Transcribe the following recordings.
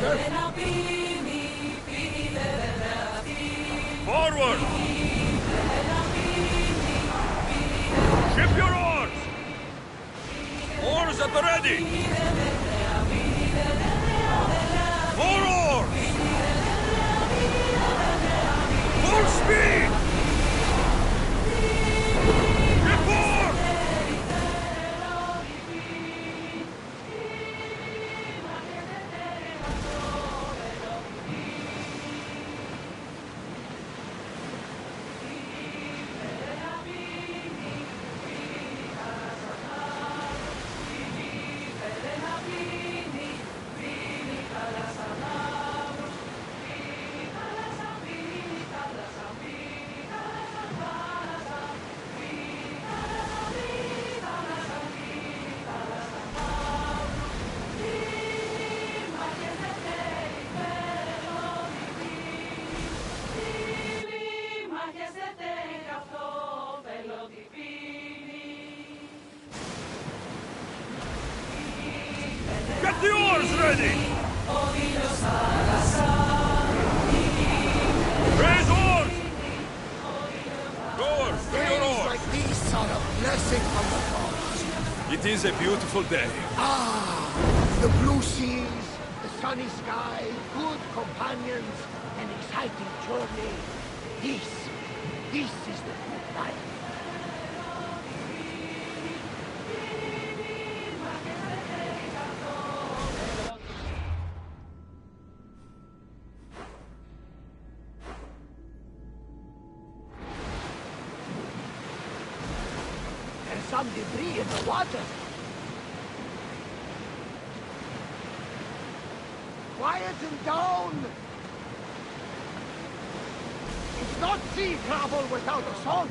Forward! Ship your oars! Oars at the ready! More oars! Full speed! Ship oars! Get the oars ready! Raise oars! Rowers, do your oars! Like these are a blessing from the gods. It is a beautiful day. Ah, the blue seas, the sunny sky, good companions, an exciting journey. This is the good life. There's some debris in the water. Quieten down! It's not sea travel without a song.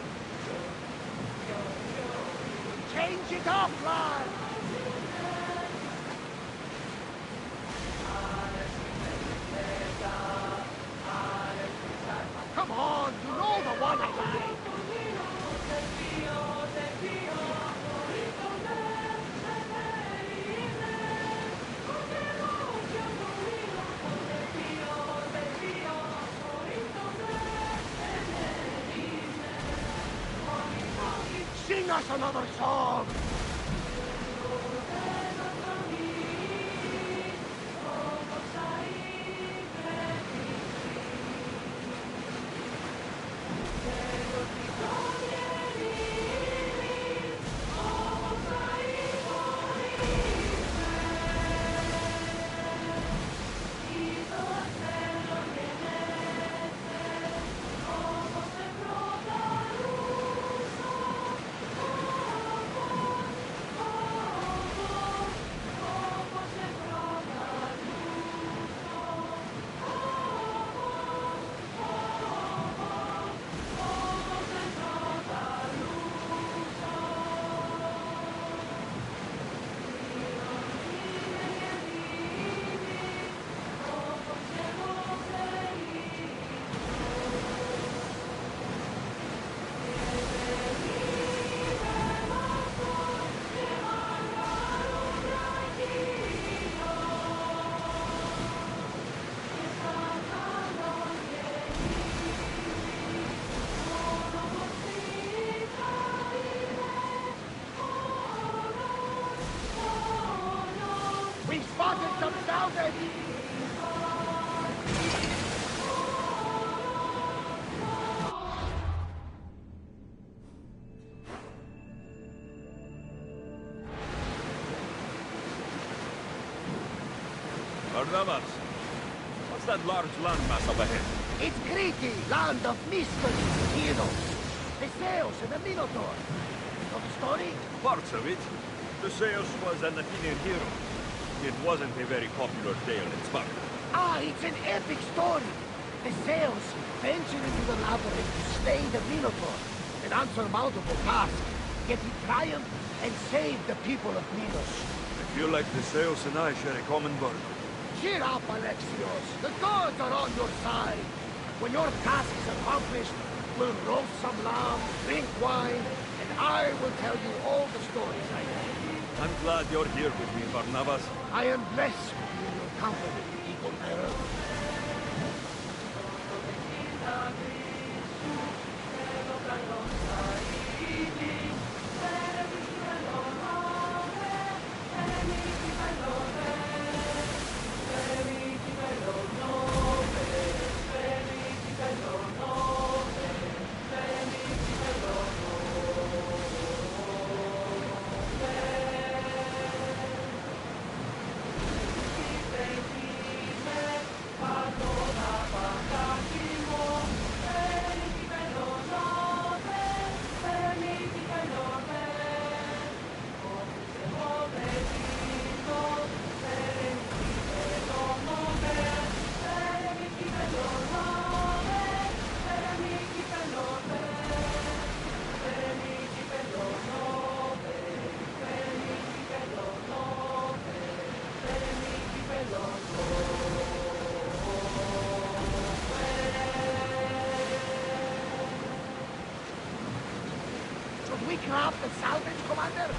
Change it up, lad! Come on, you know the one I like. Sing us another song! We spotted some salvage! Barnabas, what's that large landmass up ahead? It's Crete, land of mystery, heroes. Theseus and the Minotaur. Know the story? Parts of it. Theseus was an Athenian hero. It wasn't a very popular tale in Sparta. Ah, it's an epic story. Theseus ventured into the labyrinth to slay the Minotaur, an unsurmountable task. Yet he triumphed and saved the people of Minos. I feel like Theseus and I share a common burden. Cheer up, Alexios. The gods are on your side. When your task is accomplished, we'll roast some lamb, drink wine, and I will tell you all the stories I know. I'm glad you're here with me, Barnabas. I am blessed to be in your company, Commander. Should we craft the salvage, Commander?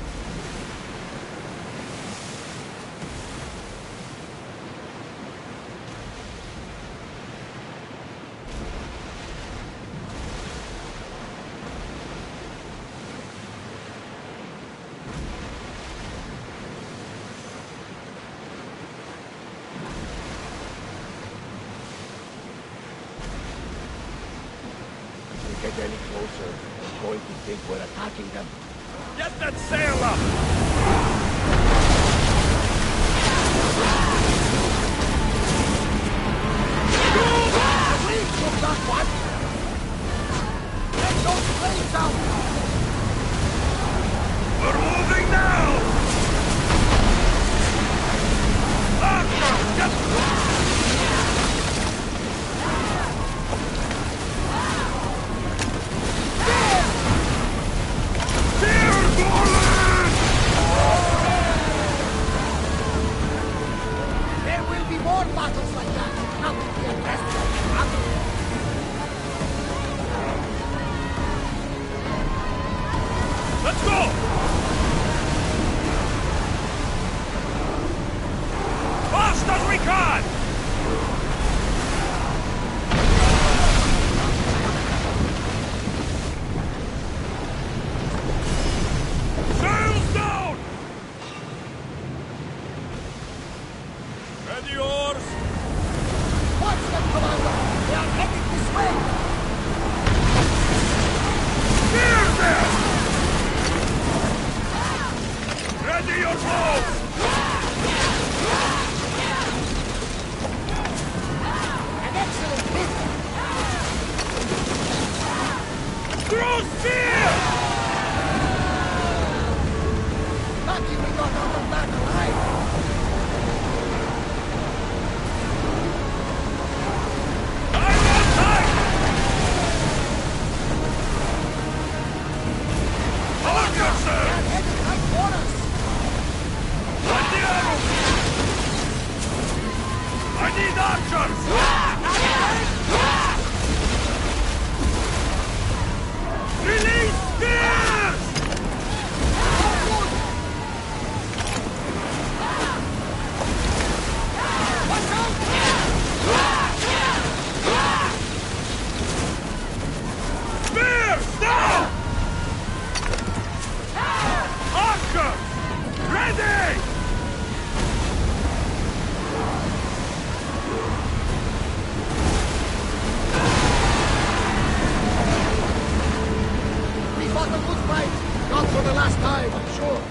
If we get any closer, we're going to think we're attacking them. Get that sail up! Please, look that one! Get those flames out! We're moving now! There will be more battles like that. Not to be aggressive. Let's go! Fast as we can! Sails down! Ready oars! Watch them, Commander! They are headed this way! Steer them! Ready your boats! An excellent hit! Throw spear! Lucky we got out of that alive! I'm on time! Look They yourself! are headed right for us! Let the arrows! I need archers! Release spears! Watch out! Spears now! Archers! Ready! We fought a good fight. Not for the last time, I'm sure.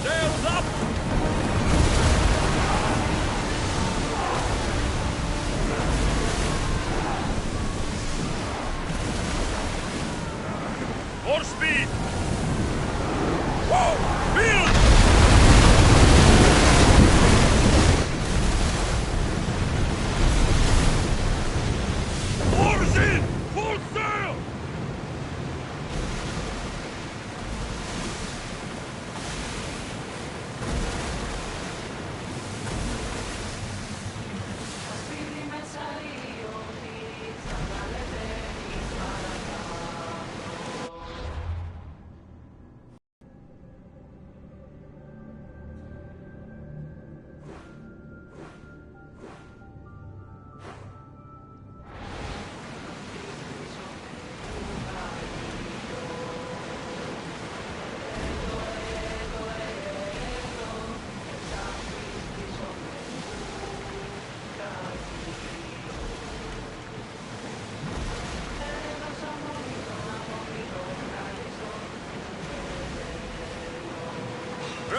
Sails up! More speed! Whoa! Field! Oars in! Full sail!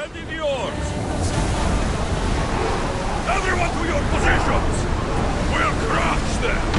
And in yours! Everyone to your positions! We'll crush them!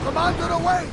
Commander, away!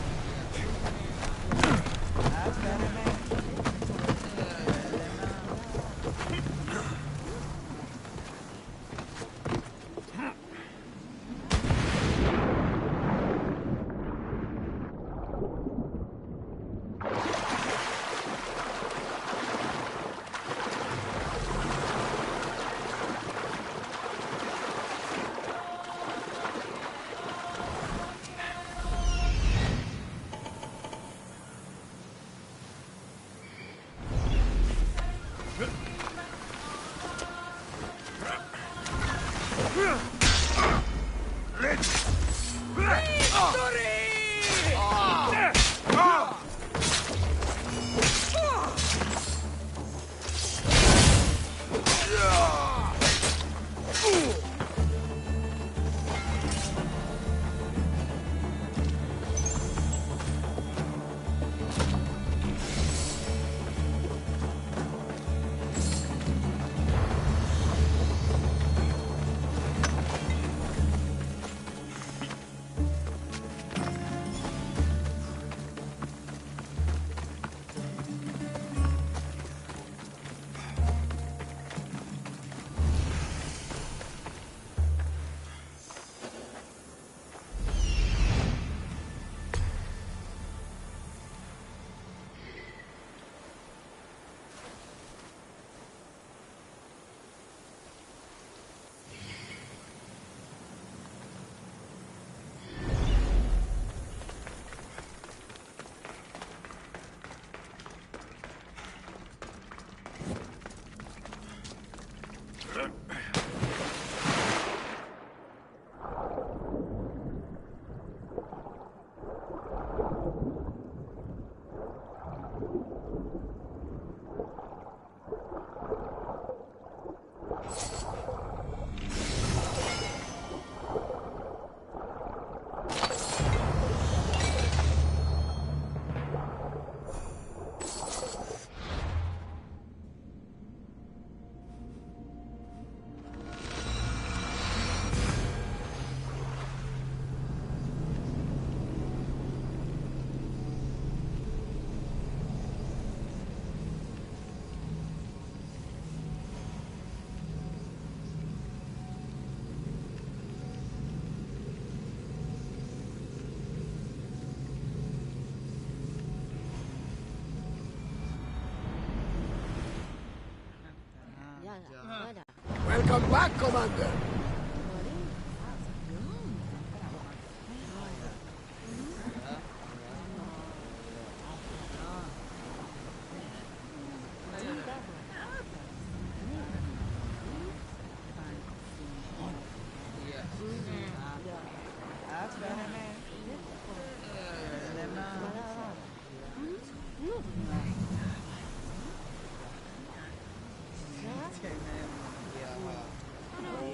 Welcome back, Commander.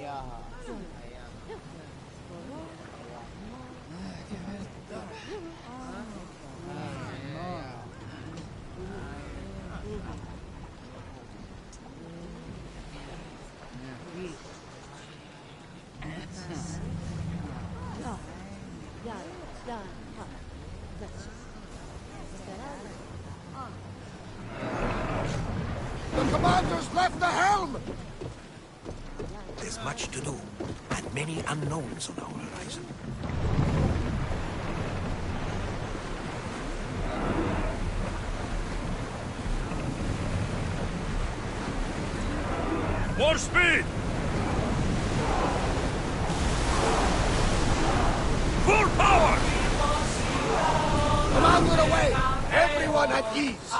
Yeah. The commander's left the helm! There's much to do, and many unknowns on our horizon. More speed! Full power! Commander away! Everyone at ease!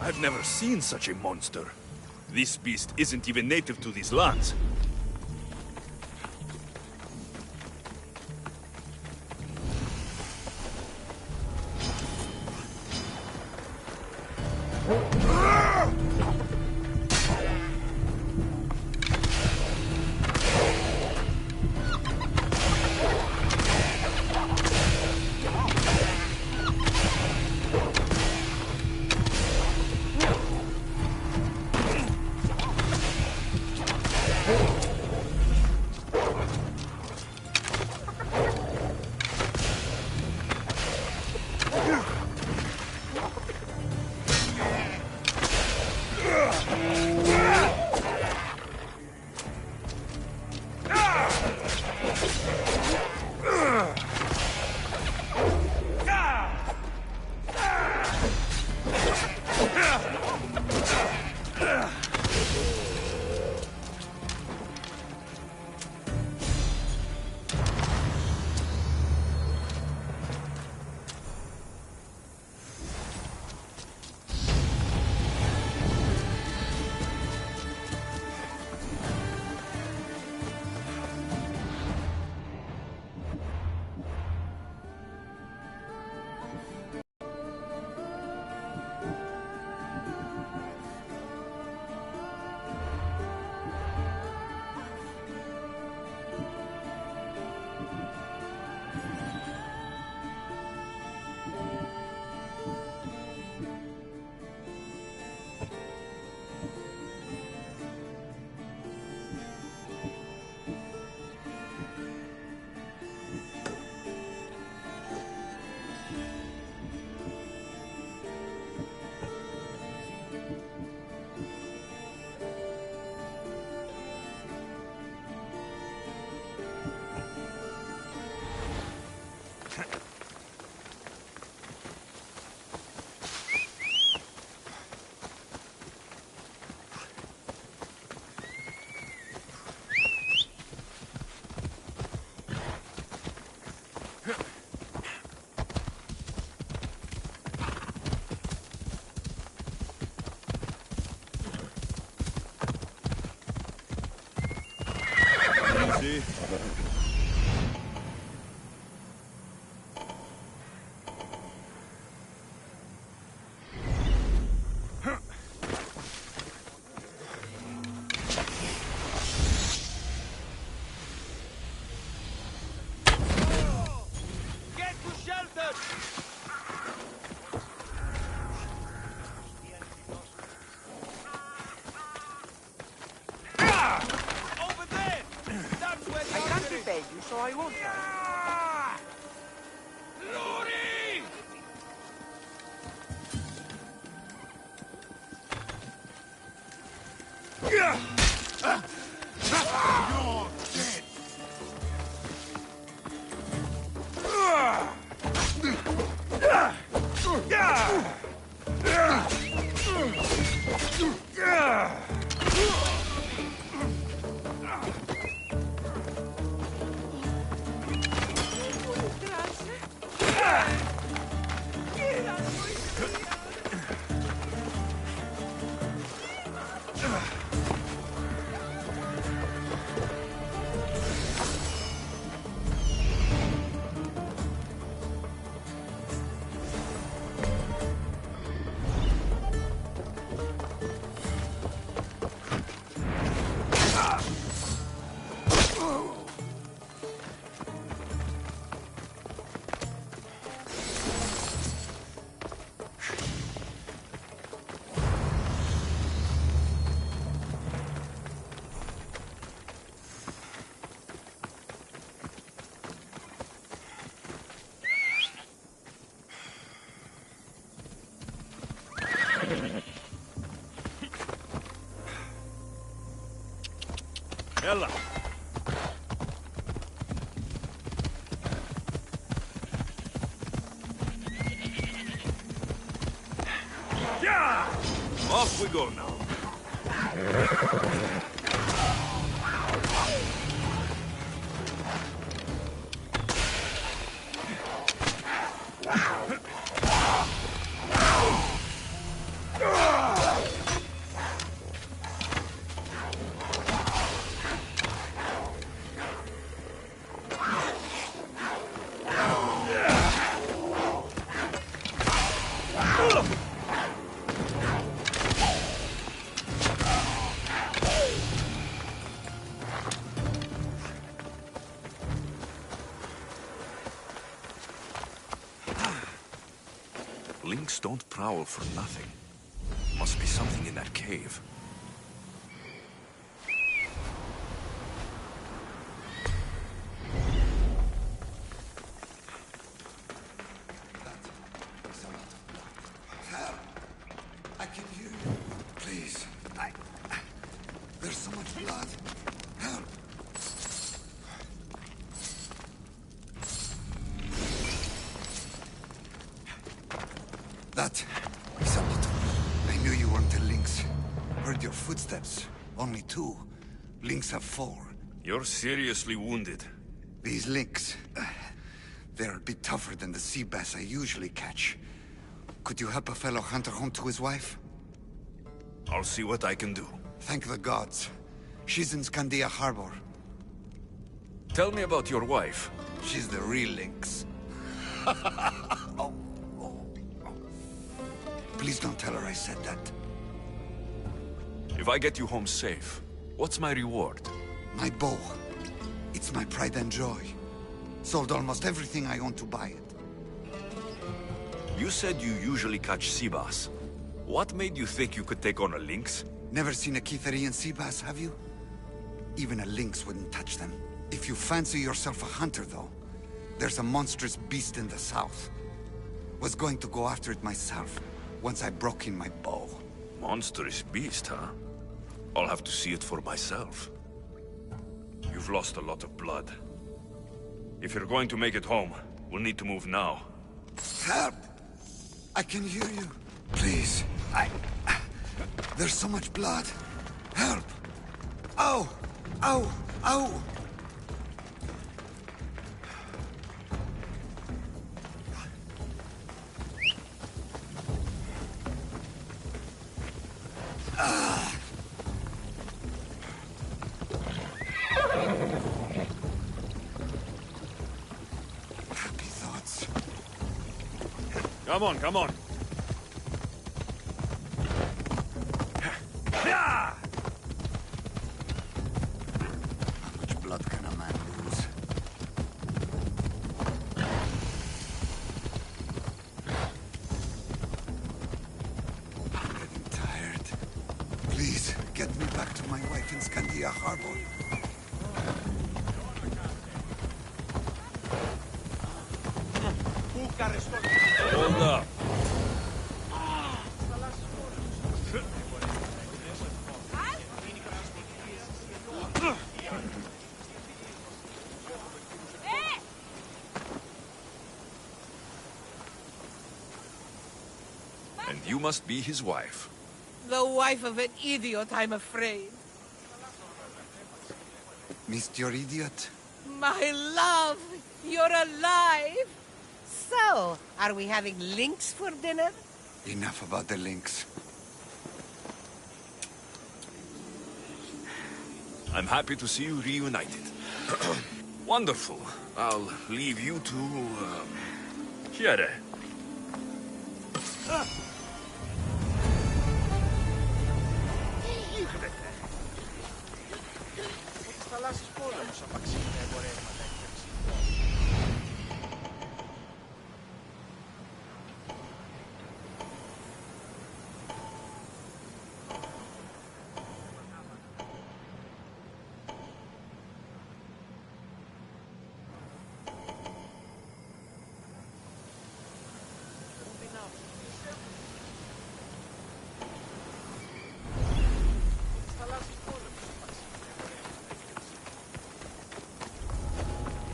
I've never seen such a monster. This beast isn't even native to these lands. See? Get to shelter! Over there! That's where I can't evade you, so I won't try. Lori! يلا. Yeah! Off we go now. Lynx don't prowl for nothing. Must be something in that cave. I can hear you. Please. There's so much blood. Help. That is a lot. I knew you weren't a lynx. Heard your footsteps. Only 2. Lynx have 4. You're seriously wounded. These lynx, they're a bit tougher than the sea bass I usually catch. Could you help a fellow hunter home to his wife? I'll see what I can do. Thank the gods. She's in Scandia Harbor. Tell me about your wife. She's the real lynx. Please don't tell her I said that. If I get you home safe, what's my reward? My bow. It's my pride and joy. Sold almost everything I own to buy it. You said you usually catch sea bass. What made you think you could take on a lynx? Never seen a Kitherian sea bass, have you? Even a lynx wouldn't touch them. If you fancy yourself a hunter, though, there's a monstrous beast in the south. Was going to go after it myself, once I broke in my bow. Monstrous beast, huh? I'll have to see it for myself. You've lost a lot of blood. If you're going to make it home, we'll need to move now. Help! I can hear you. Please, there's so much blood. Help! Ow! Ow! Ow! Happy thoughts. Come on, come on. How much blood can a man lose? I'm getting tired. Please, get me back to my wife in Scandia Harbor. Hold up. And you must be his wife. The wife of an idiot, I'm afraid. Missed your idiot? My love, you're alive! So, are we having lynx for dinner? Enough about the links. I'm happy to see you reunited. Wonderful. I'll leave you to, Chiere.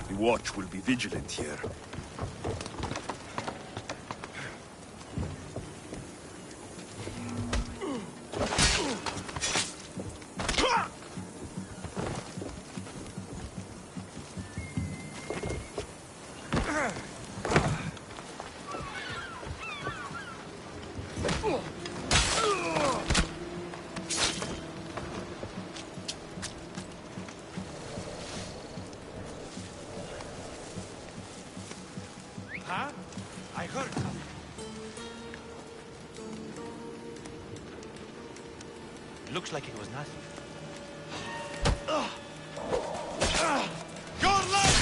The watch will be vigilant here. Huh? I heard something. Looks like it was nothing. Your left!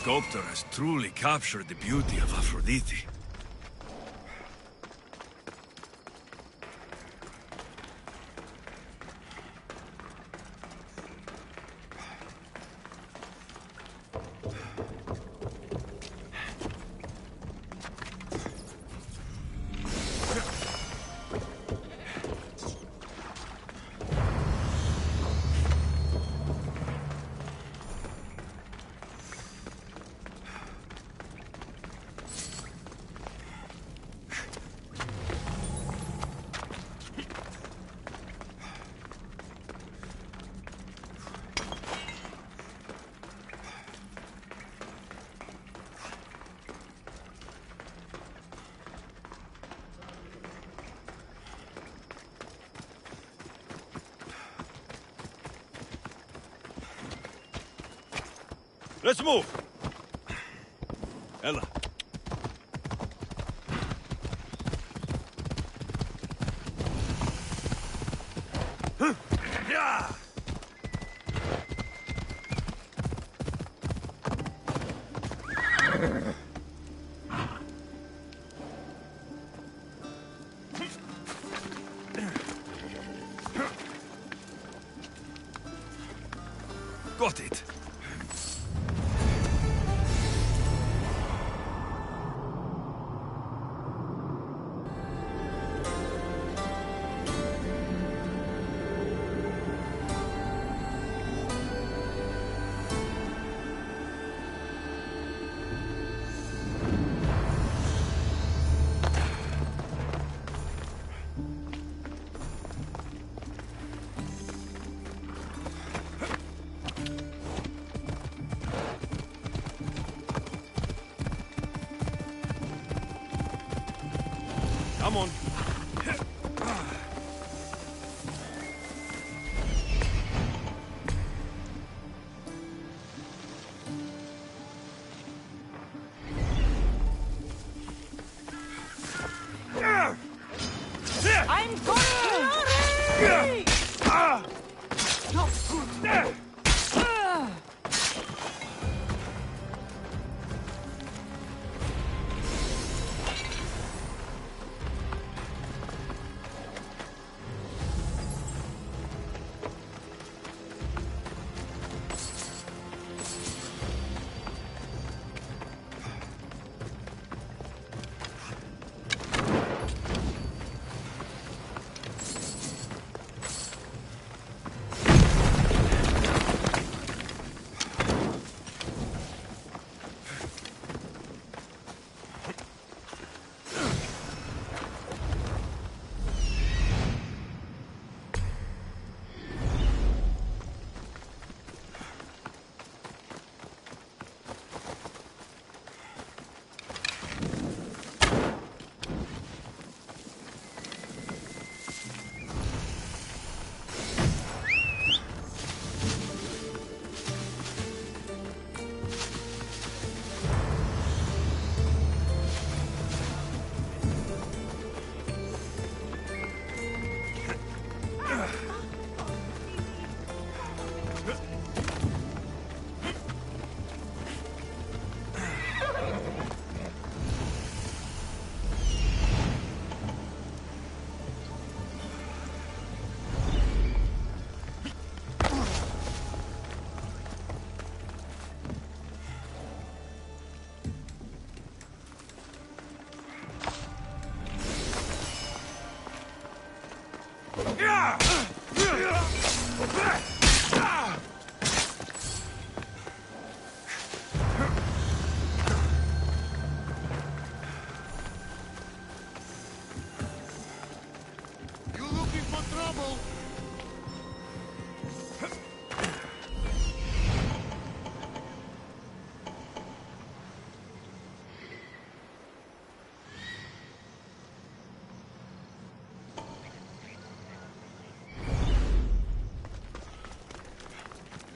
sculptor has truly captured the beauty of Aphrodite. Let's move! Ella. Yeah! Got it. Come on. I'm going! Not good.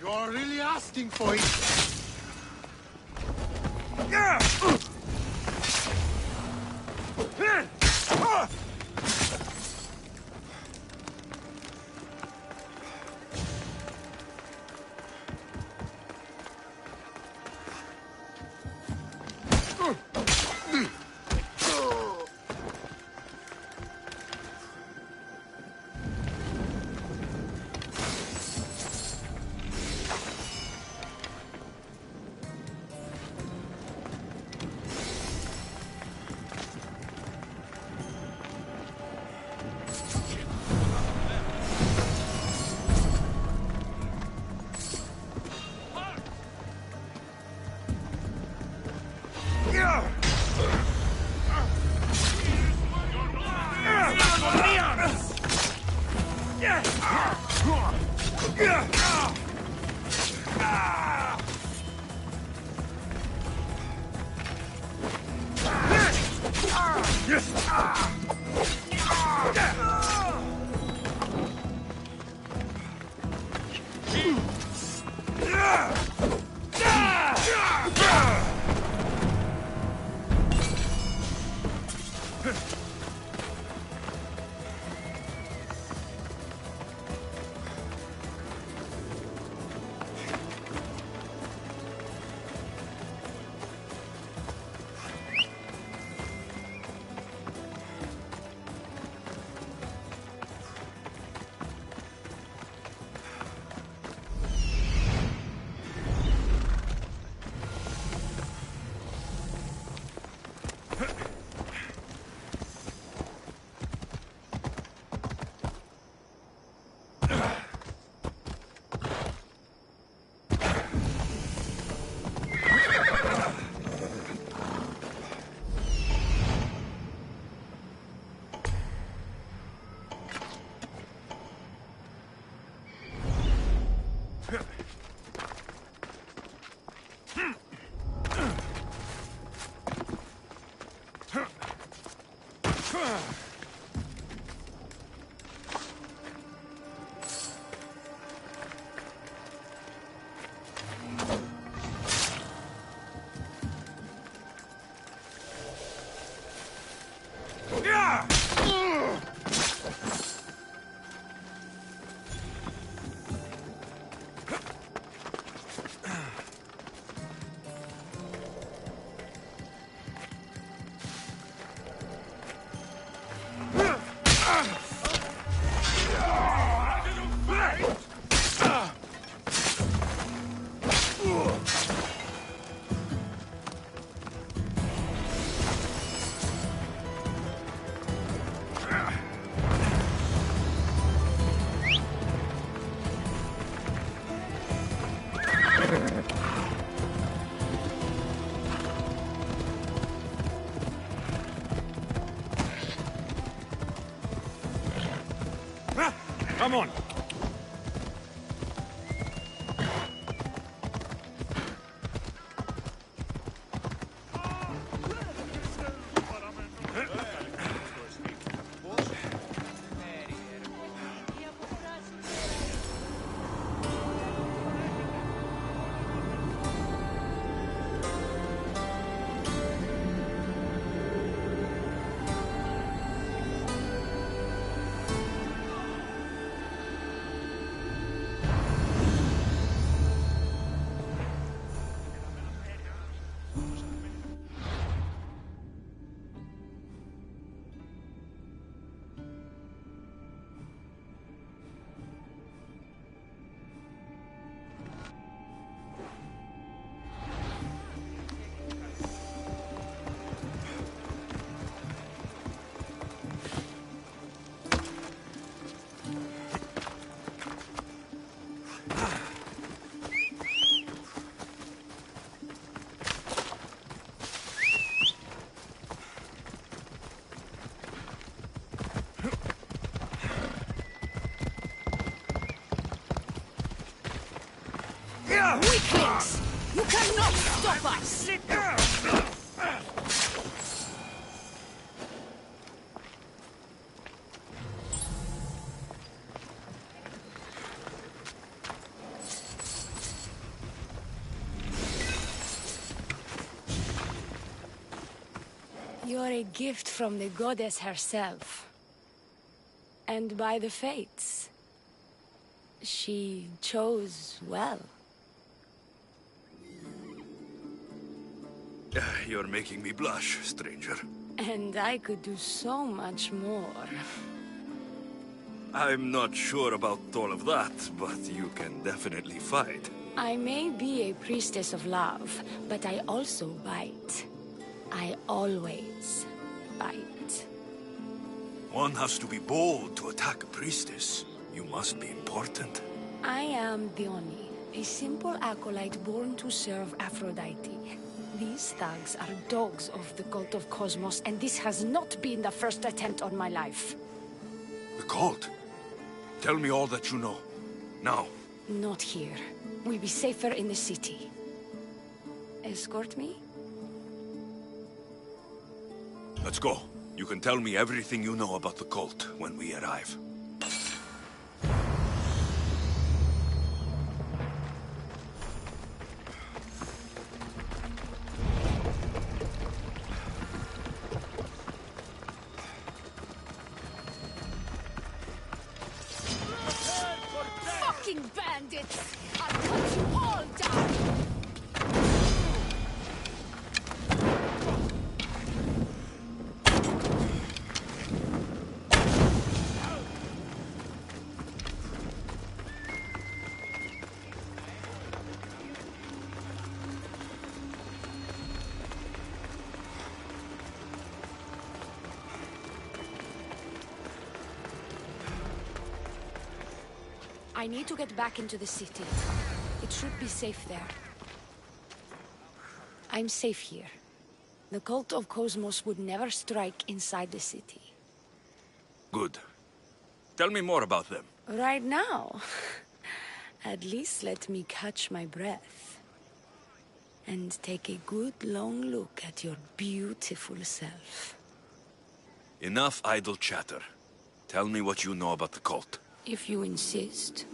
You're really asking for it. Come on. Weaklings! You cannot stop us! You're a gift from the goddess herself. And by the fates. She chose well. You're making me blush, stranger. And I could do so much more. I'm not sure about all of that, but you can definitely fight. I may be a priestess of love, but I also bite. I always bite. One has to be bold to attack a priestess. You must be important. I am Dione, a simple acolyte born to serve Aphrodite. These thugs are dogs of the cult of Cosmos, and this has not been the first attempt on my life. The cult? Tell me all that you know. Now. Not here. We'll be safer in the city. Escort me? Let's go. You can tell me everything you know about the cult when we arrive. Fucking bandits! I'll cut you all down! I need to get back into the city. It should be safe there. I'm safe here. The cult of Cosmos would never strike inside the city. Good. Tell me more about them. Right now? At least let me catch my breath. And take a good long look at your beautiful self. Enough idle chatter. Tell me what you know about the cult. If you insist.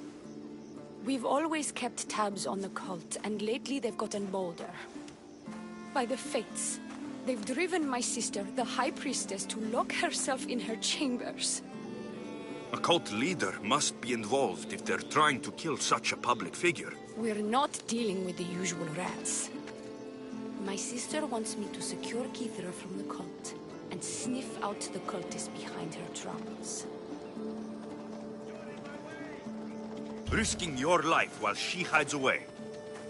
We've always kept tabs on the cult, and lately they've gotten bolder. By the fates, they've driven my sister, the High Priestess, to lock herself in her chambers. A cult leader must be involved if they're trying to kill such a public figure. We're not dealing with the usual rats. My sister wants me to secure Kithra from the cult, and sniff out the cultists behind her troubles. Risking your life while she hides away.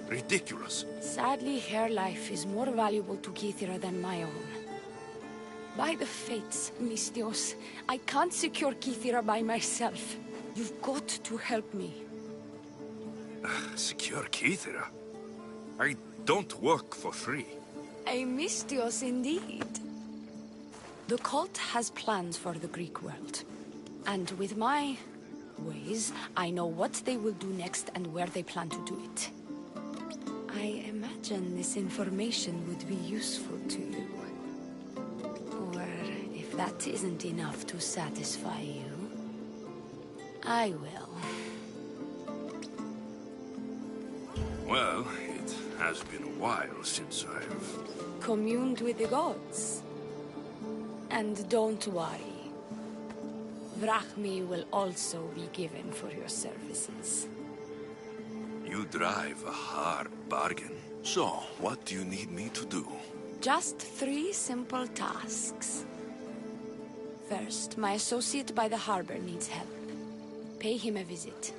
Ridiculous. Sadly, her life is more valuable to Kithra than my own. By the fates, Mistios, I can't secure Kithra by myself. You've got to help me. Secure Kithra? I don't work for free. A Mistios indeed. The cult has plans for the Greek world. And with my ways, I know what they will do next and where they plan to do it. I imagine this information would be useful to you. Or if that isn't enough to satisfy you, I will. Well, it has been a while since I've communed with the gods. And don't worry. Vrachmi will also be given for your services. You drive a hard bargain. So, what do you need me to do? Just 3 simple tasks. First, my associate by the harbor needs help. Pay him a visit.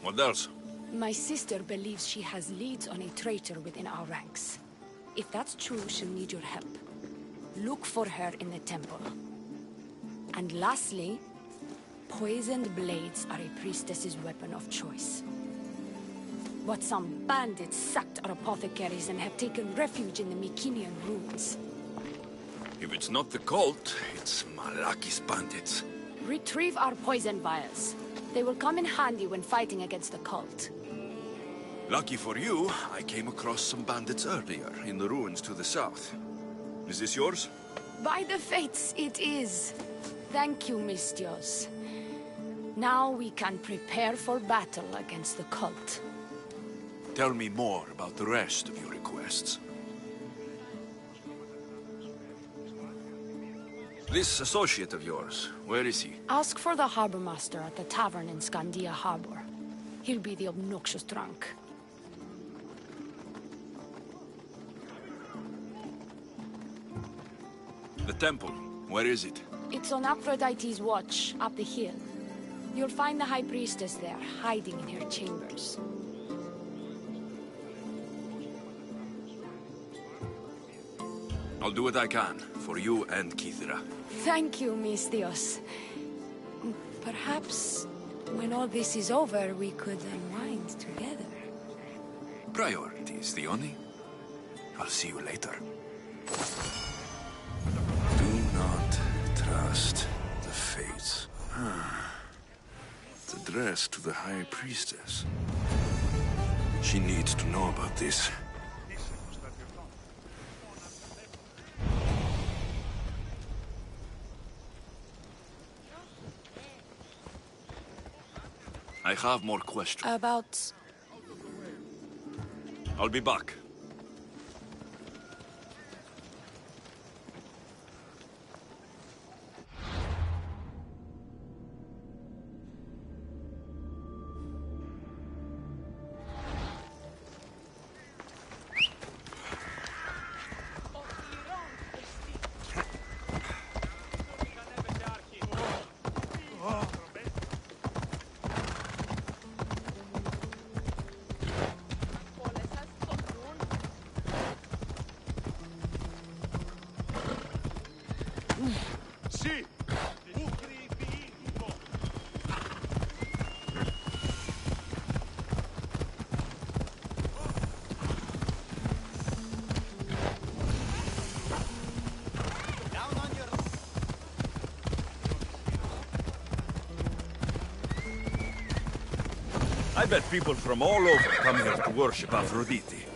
What else? My sister believes she has leads on a traitor within our ranks. If that's true, she'll need your help. Look for her in the temple. And lastly, poisoned blades are a priestess's weapon of choice. But some bandits sacked our apothecaries and have taken refuge in the Mycenaean ruins. If it's not the cult, it's Malaki's bandits. Retrieve our poison vials. They will come in handy when fighting against the cult. Lucky for you, I came across some bandits earlier in the ruins to the south. Is this yours? By the fates, it is. Thank you, Mistios. Now we can prepare for battle against the cult. Tell me more about the rest of your requests. This associate of yours, where is he? Ask for the harbor master at the tavern in Scandia Harbor. He'll be the obnoxious drunk. The temple, where is it? It's on Aphrodite's watch, up the hill. You'll find the High Priestess there, hiding in her chambers. I'll do what I can, for you and Kithra. Thank you, Mistios. Perhaps, when all this is over, we could unwind together. Priorities, Theoni. I'll see you later. Do not trust the fates. addressed to the High Priestess. She needs to know about this. I have more questions. About... I'll be back. I bet people from all over come here to worship Aphrodite.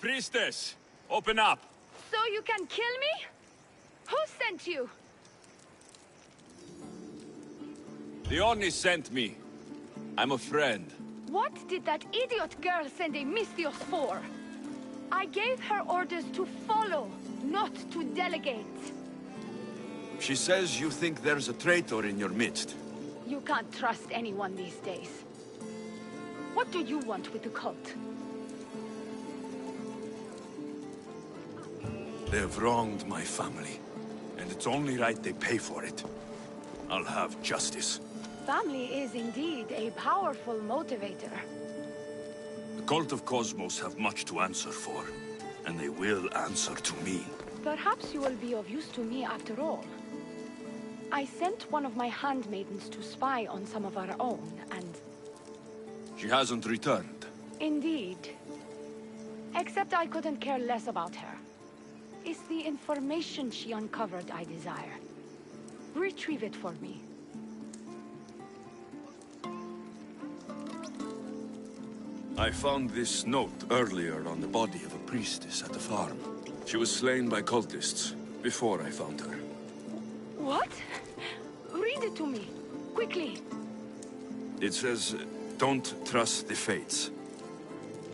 Priestess, open up! So you can kill me? Who sent you? The Oni sent me. I'm a friend. What did that idiot girl send a Mystios for? I gave her orders to follow, not to delegate. She says you think there's a traitor in your midst. You can't trust anyone these days. What do you want with the cult? They've wronged my family, and it's only right they pay for it. I'll have justice. Family is indeed a powerful motivator. The Cult of Cosmos have much to answer for, and they will answer to me. Perhaps you will be of use to me after all. I sent one of my handmaidens to spy on some of our own, and... She hasn't returned. Indeed. Except I couldn't care less about her. It's the information she uncovered I desire. Retrieve it for me. I found this note earlier on the body of a priestess at the farm. She was slain by cultists before I found her. What? Read it to me, quickly. It says, don't trust the fates.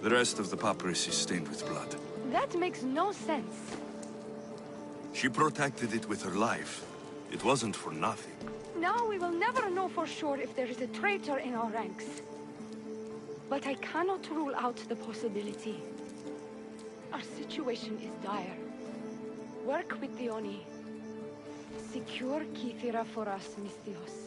The rest of the papyrus is stained with blood. That makes no sense. She protected it with her life. It wasn't for nothing. Now we will never know for sure if there is a traitor in our ranks. But I cannot rule out the possibility. Our situation is dire. Work with the Oni. Secure Kythera for us, Mystios.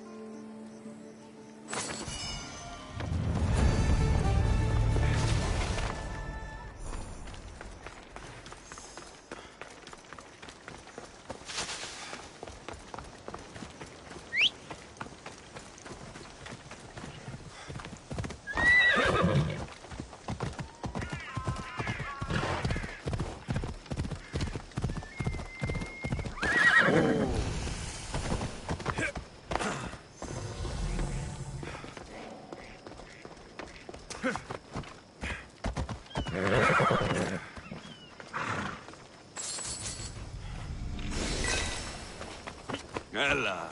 Bella!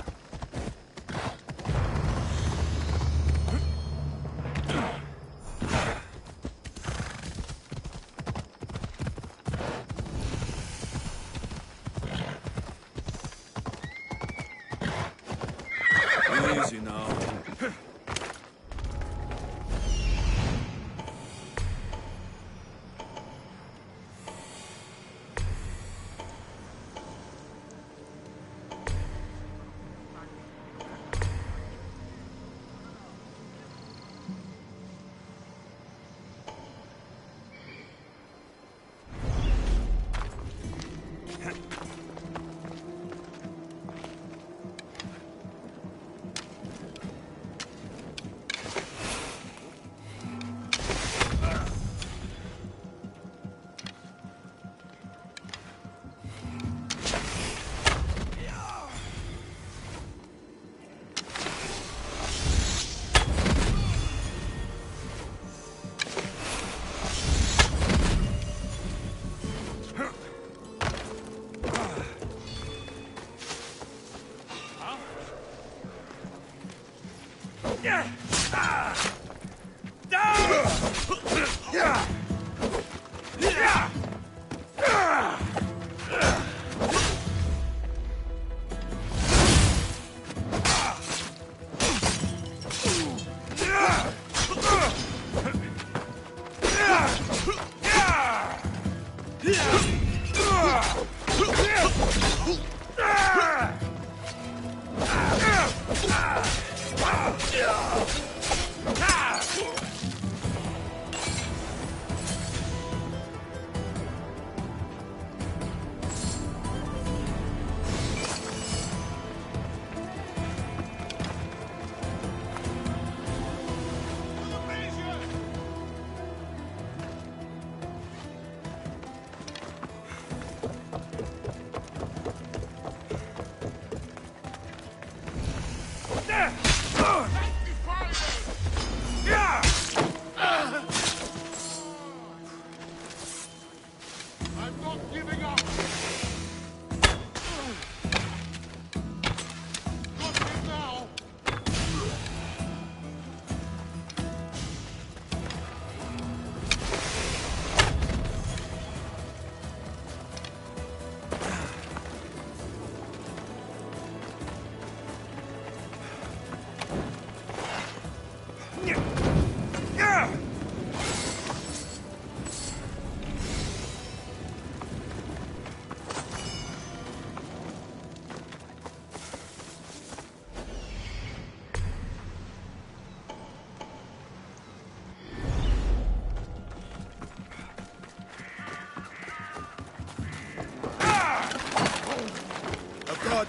Easy now.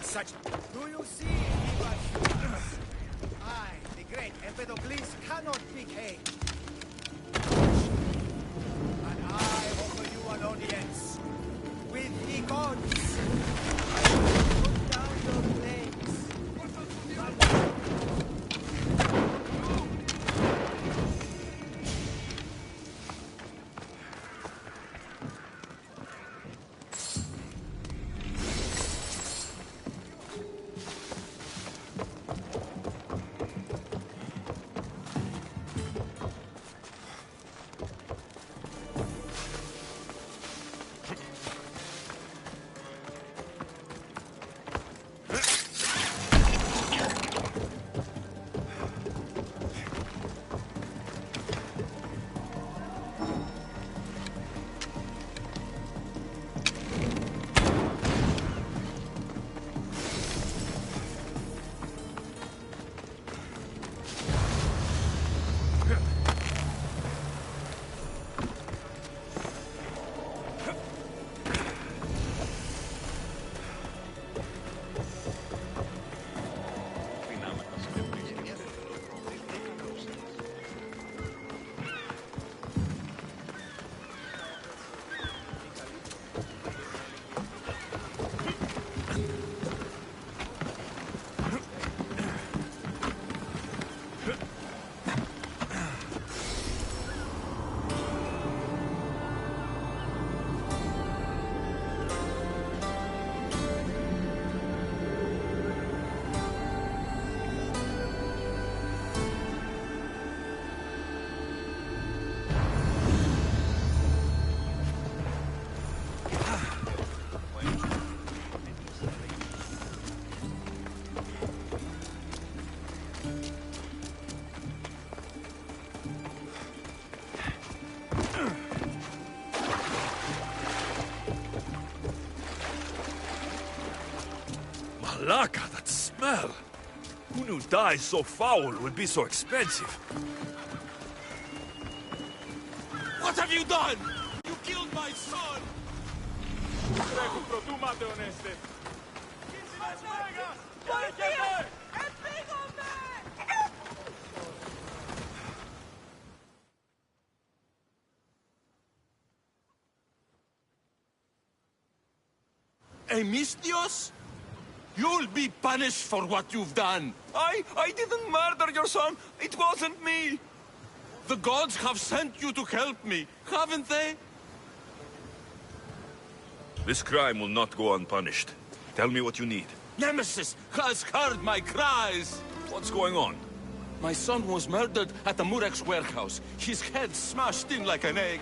Such. Do you see? He was. I, the great Empedocles, cannot be caged. And I offer you an audience with the gods. Put down your flames. Who knew dyes so foul would be so expensive? What have you done? You killed my son! Emistios? You'll be punished for what you've done. I didn't murder your son. It wasn't me. The gods have sent you to help me, haven't they? This crime will not go unpunished. Tell me what you need. Nemesis has heard my cries. What's going on? My son was murdered at the Murex warehouse. His head smashed in like an egg.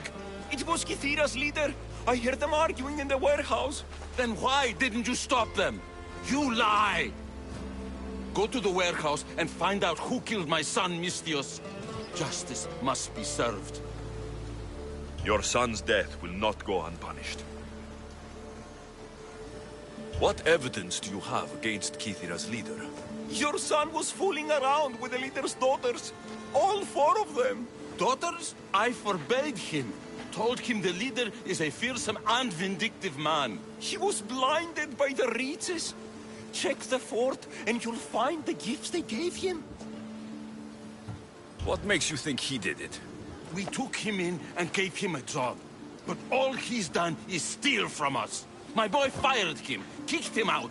It was Kithira's leader. I heard them arguing in the warehouse. Then why didn't you stop them? You lie! Go to the warehouse and find out who killed my son, Mistios. Justice must be served. Your son's death will not go unpunished. What evidence do you have against Kithira's leader? Your son was fooling around with the leader's daughters. All 4 of them. Daughters? I forbade him. Told him the leader is a fearsome and vindictive man. He was blinded by the reaches. Check the fort and you'll find the gifts they gave him. What makes you think he did it? We took him in and gave him a job. But all he's done is steal from us. My boy fired him, kicked him out.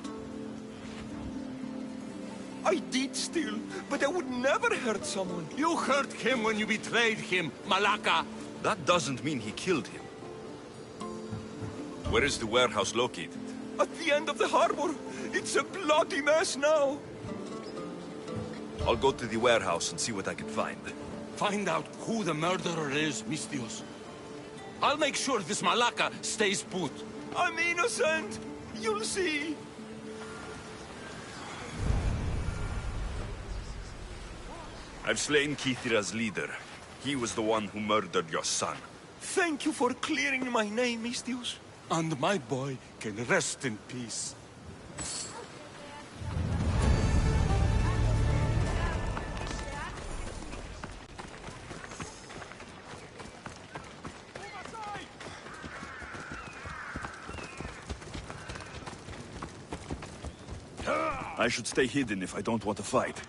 I did steal, but I would never hurt someone. You hurt him when you betrayed him, Malaka. That doesn't mean he killed him. Where is the warehouse located? At the end of the harbor. It's a bloody mess now. I'll go to the warehouse and see what I can find. Find out who the murderer is, Mistios. I'll make sure this Malaka stays put. I'm innocent. You'll see. I've slain Kithira's leader. He was the one who murdered your son. Thank you for clearing my name, Mistios. And my boy can rest in peace. I should stay hidden if I don't want to fight.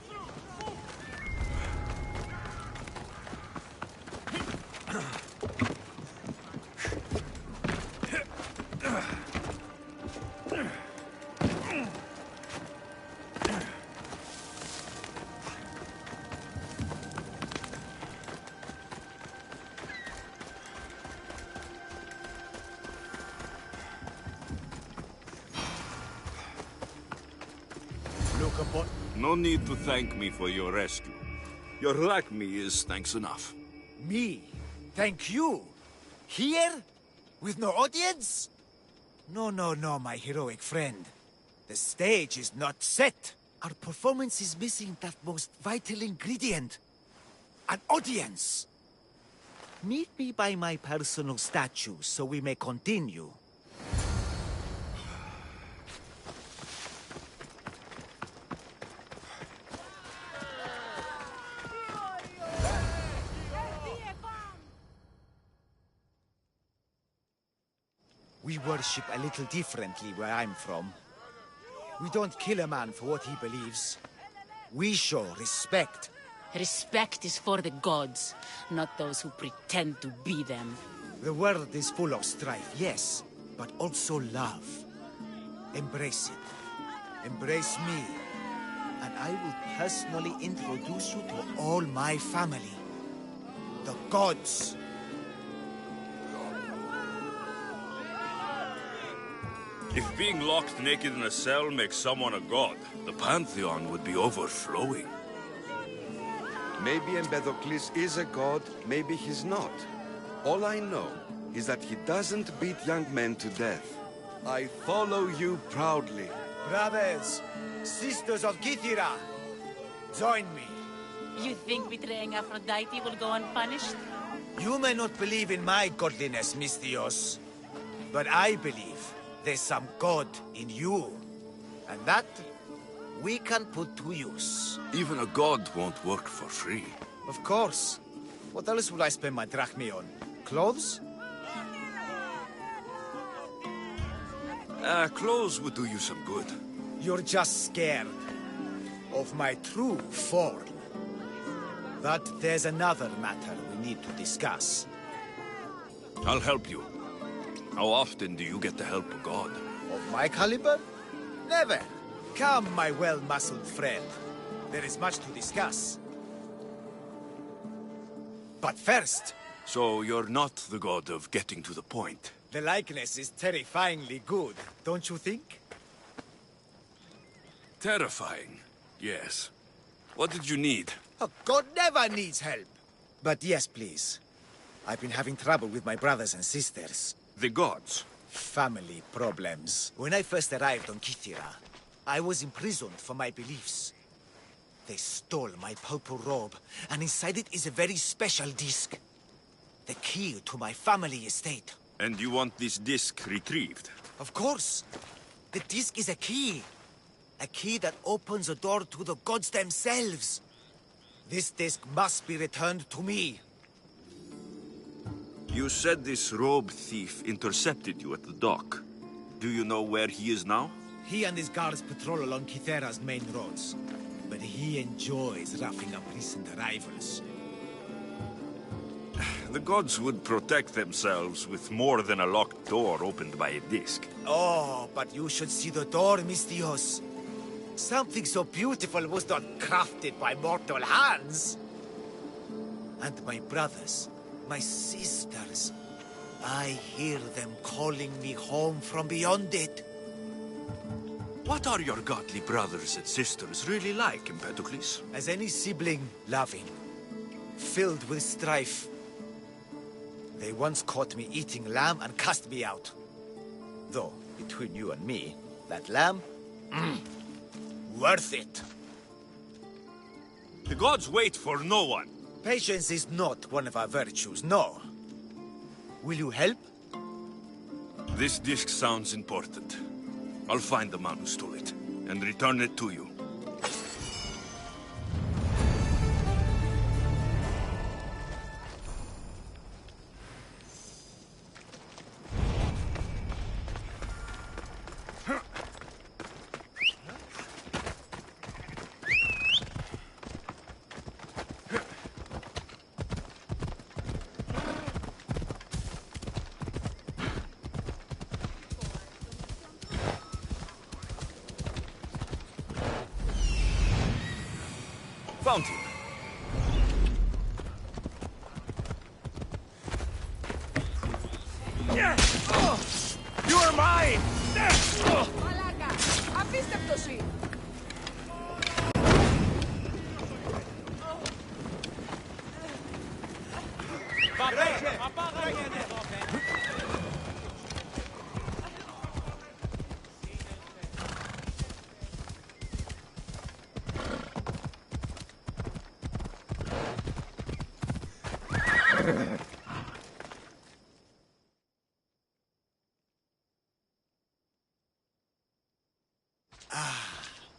No need to thank me for your rescue. Your Lakme is thanks enough. Me? Thank you? Here? With no audience? No, my heroic friend. The stage is not set. Our performance is missing that most vital ingredient. An audience. Meet me by my personal statue so we may continue. We worship a little differently where I'm from. We don't kill a man for what he believes. We show respect. Respect is for the gods, not those who pretend to be them. The world is full of strife, yes, but also love. Embrace it. Embrace me. And I will personally introduce you to all my family. The gods. If being locked naked in a cell makes someone a god, the Pantheon would be overflowing. Maybe Empedocles is a god, maybe he's not. All I know is that he doesn't beat young men to death. I follow you proudly. Brothers, sisters of Kithira, join me. You think betraying Aphrodite will go unpunished? You may not believe in my godliness, Mistios, but I believe there's some god in you. And that we can put to use. Even a god won't work for free. Of course. What else would I spend my drachmi on? Clothes? Clothes would do you some good. You're just scared of my true form. But there's another matter we need to discuss. I'll help you. How often do you get the help of God? Of my caliber? Never. Come, my well-muscled friend. There is much to discuss. But first... So you're not the god of getting to the point? The likeness is terrifyingly good, don't you think? Terrifying, yes. What did you need? A god never needs help. But yes, please. I've been having trouble with my brothers and sisters. The gods? Family problems. When I first arrived on Kythera, I was imprisoned for my beliefs. They stole my purple robe, and inside it is a very special disc. The key to my family estate. And you want this disc retrieved? Of course. The disc is a key. A key that opens a door to the gods themselves. This disc must be returned to me. You said this robe thief intercepted you at the dock. Do you know where he is now? He and his guards patrol along Kythera's main roads. But he enjoys roughing up recent arrivals. The gods would protect themselves with more than a locked door opened by a disc. Oh, but you should see the door, Mistios. Something so beautiful was not crafted by mortal hands. And my brothers, my sisters, I hear them calling me home from beyond it. What are your godly brothers and sisters really like, Empedocles? As any sibling, loving, filled with strife. They once caught me eating lamb and cast me out. Though, between you and me, that lamb, worth it. The gods wait for no one. Patience is not one of our virtues, no. Will you help? This disc sounds important. I'll find the man who stole it, and return it to you. Found him. You are mine! Μαλάκα! Απίστευτος είναι!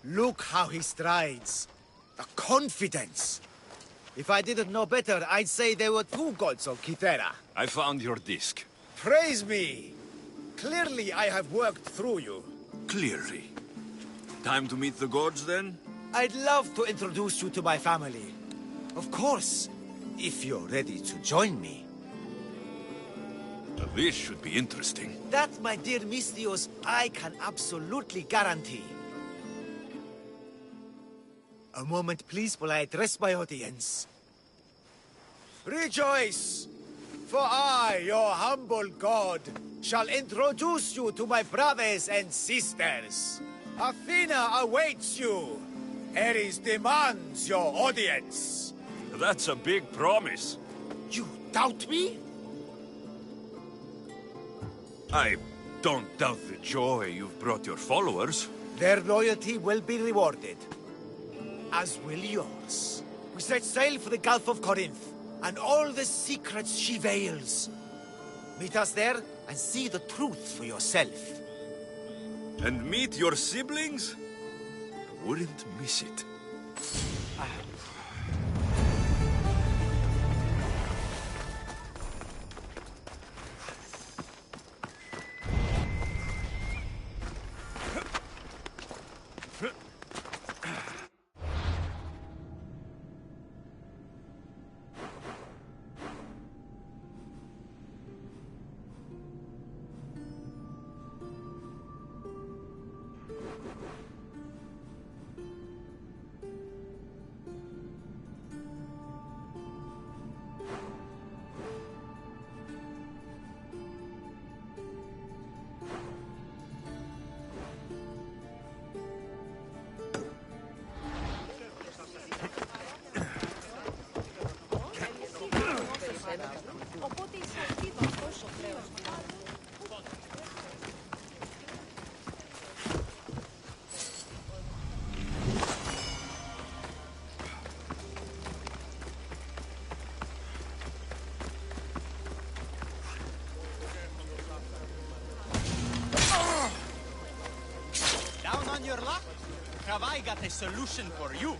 Look how he strides. The confidence. If I didn't know better, I'd say there were two gods of Kythera. I found your disc. Praise me! Clearly I have worked through you. Clearly. Time to meet the gods, then? I'd love to introduce you to my family. Of course, if you're ready to join me. This should be interesting. That, my dear Mistios, I can absolutely guarantee. A moment, please, while I address my audience. Rejoice! For I, your humble god, shall introduce you to my brothers and sisters. Athena awaits you. Ares demands your audience. That's a big promise. You doubt me? I don't doubt the joy you've brought your followers. Their loyalty will be rewarded. As will yours. We set sail for the Gulf of Corinth, and all the secrets she veils. Meet us there, and see the truth for yourself. And meet your siblings? wouldn't miss it. Down on your luck? Have I got a solution for you?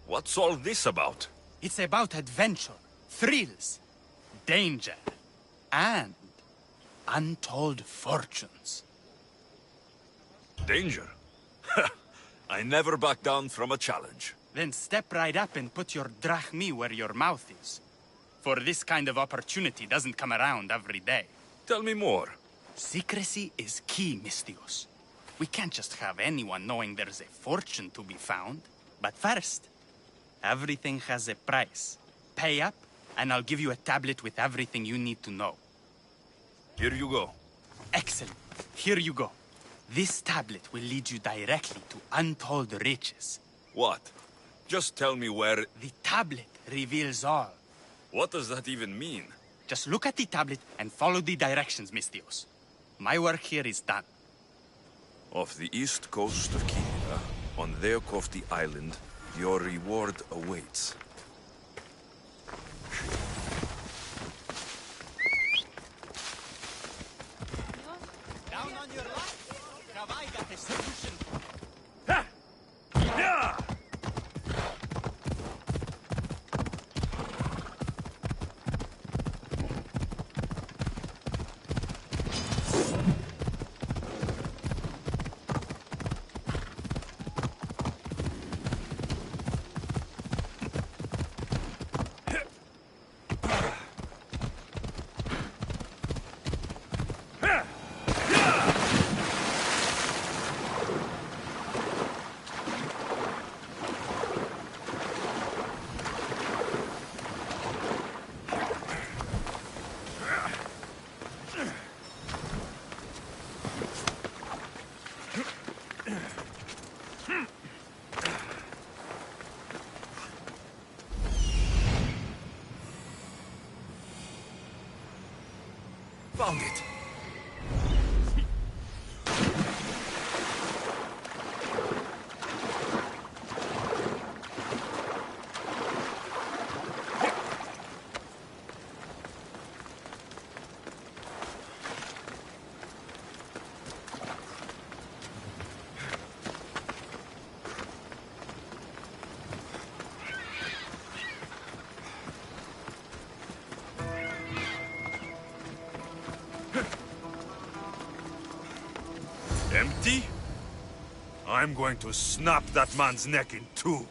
What's all this about? It's about adventure, thrills, danger, and untold fortunes. Danger? I never back down from a challenge. Then step right up and put your drachmi where your mouth is. For this kind of opportunity doesn't come around every day. Tell me more. Secrecy is key, Mistios. We can't just have anyone knowing there's a fortune to be found. But first, everything has a price. Pay up, and I'll give you a tablet with everything you need to know. Here you go. Excellent. Here you go. This tablet will lead you directly to untold riches. What? Just tell me where... The tablet reveals all. What does that even mean? Just look at the tablet and follow the directions, Mistios. My work here is done. Off the east coast of Kenya, on Theokofti Island, your reward awaits. Down on your luck? Have I got a solution? Ha! Yeah! Found it. Empty? I'm going to snap that man's neck in two.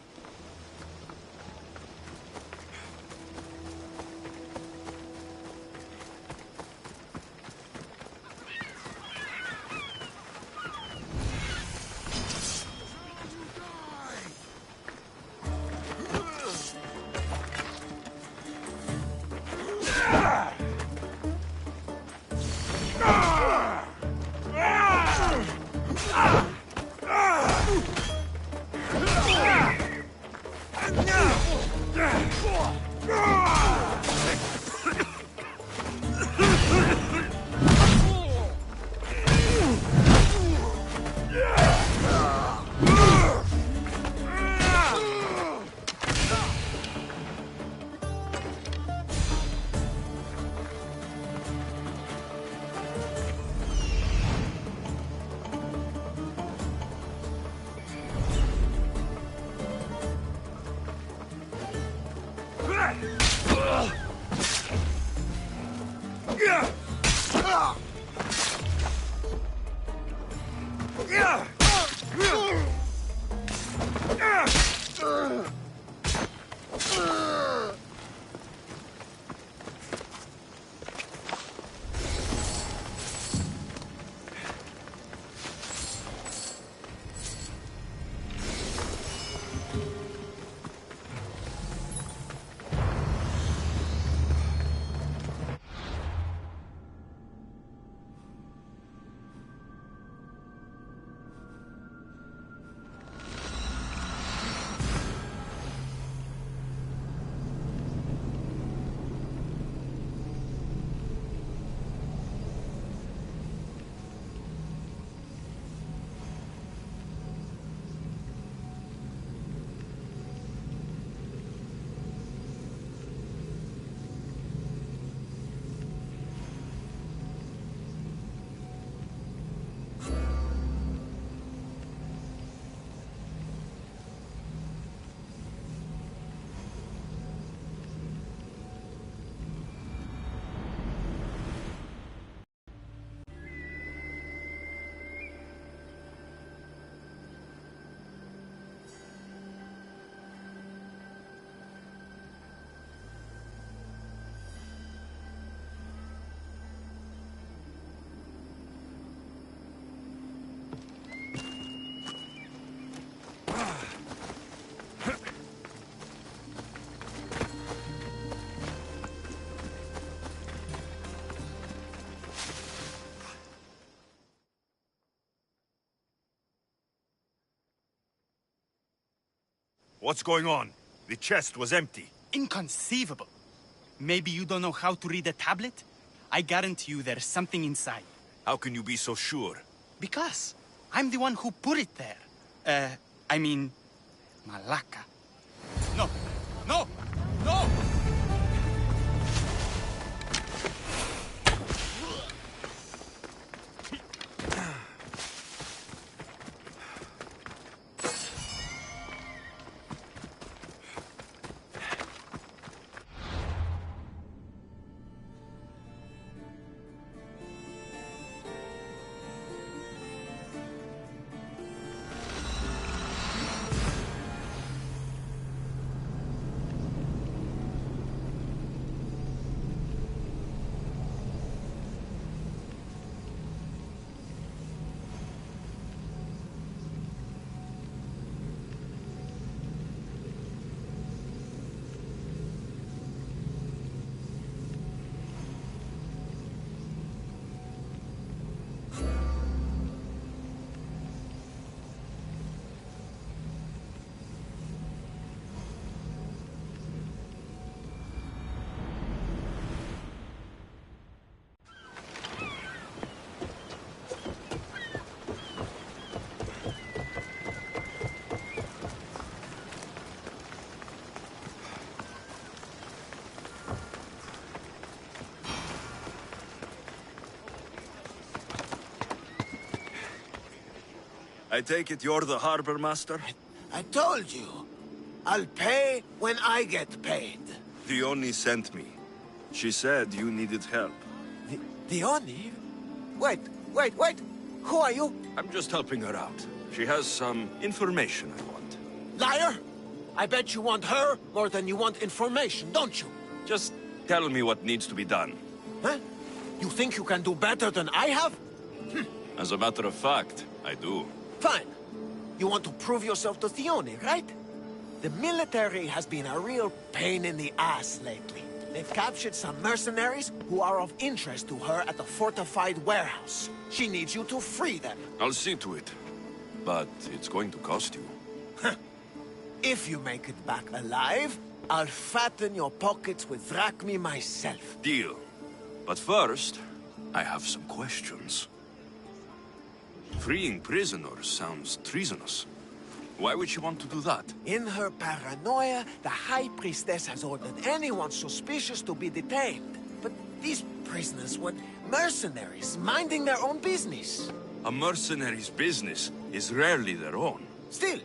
What's going on? The chest was empty. Inconceivable. Maybe you don't know how to read a tablet? I guarantee you there's something inside. How can you be so sure? Because I'm the one who put it there. I mean, Malaka. No! No! No! I take it you're the harbor master? I told you. I'll pay when I get paid. Dione sent me. She said you needed help. Dione? Wait. Who are you? I'm just helping her out. She has some information I want. Liar! I bet you want her more than you want information, don't you? Just tell me what needs to be done. Huh? You think you can do better than I have? As a matter of fact, I do. Fine. You want to prove yourself to Dione, right? The military has been a real pain in the ass lately. They've captured some mercenaries who are of interest to her at the fortified warehouse. She needs you to free them. I'll see to it. But it's going to cost you. If you make it back alive, I'll fatten your pockets with drachmi myself. Deal. But first, I have some questions. Freeing prisoners sounds treasonous. Why would she want to do that? In her paranoia, the High Priestess has ordered anyone suspicious to be detained. But these prisoners were mercenaries, minding their own business. A mercenary's business is rarely their own. Still,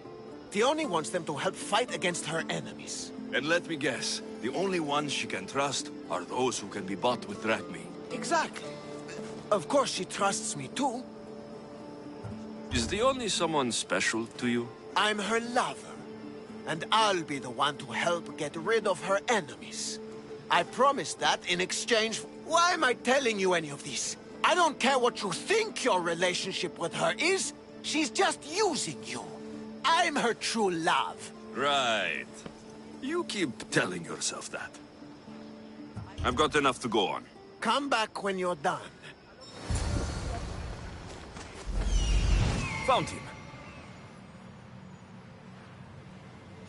Dione wants them to help fight against her enemies. And let me guess, the only ones she can trust are those who can be bought with drachmi. Exactly. Of course she trusts me too. Is Dione someone special to you? I'm her lover, and I'll be the one to help get rid of her enemies. I promise that in exchange. Why am I telling you any of this? I don't care what you think your relationship with her is. She's just using you. I'm her true love. Right. You keep telling yourself that. I've got enough to go on. Come back when you're done. Found him.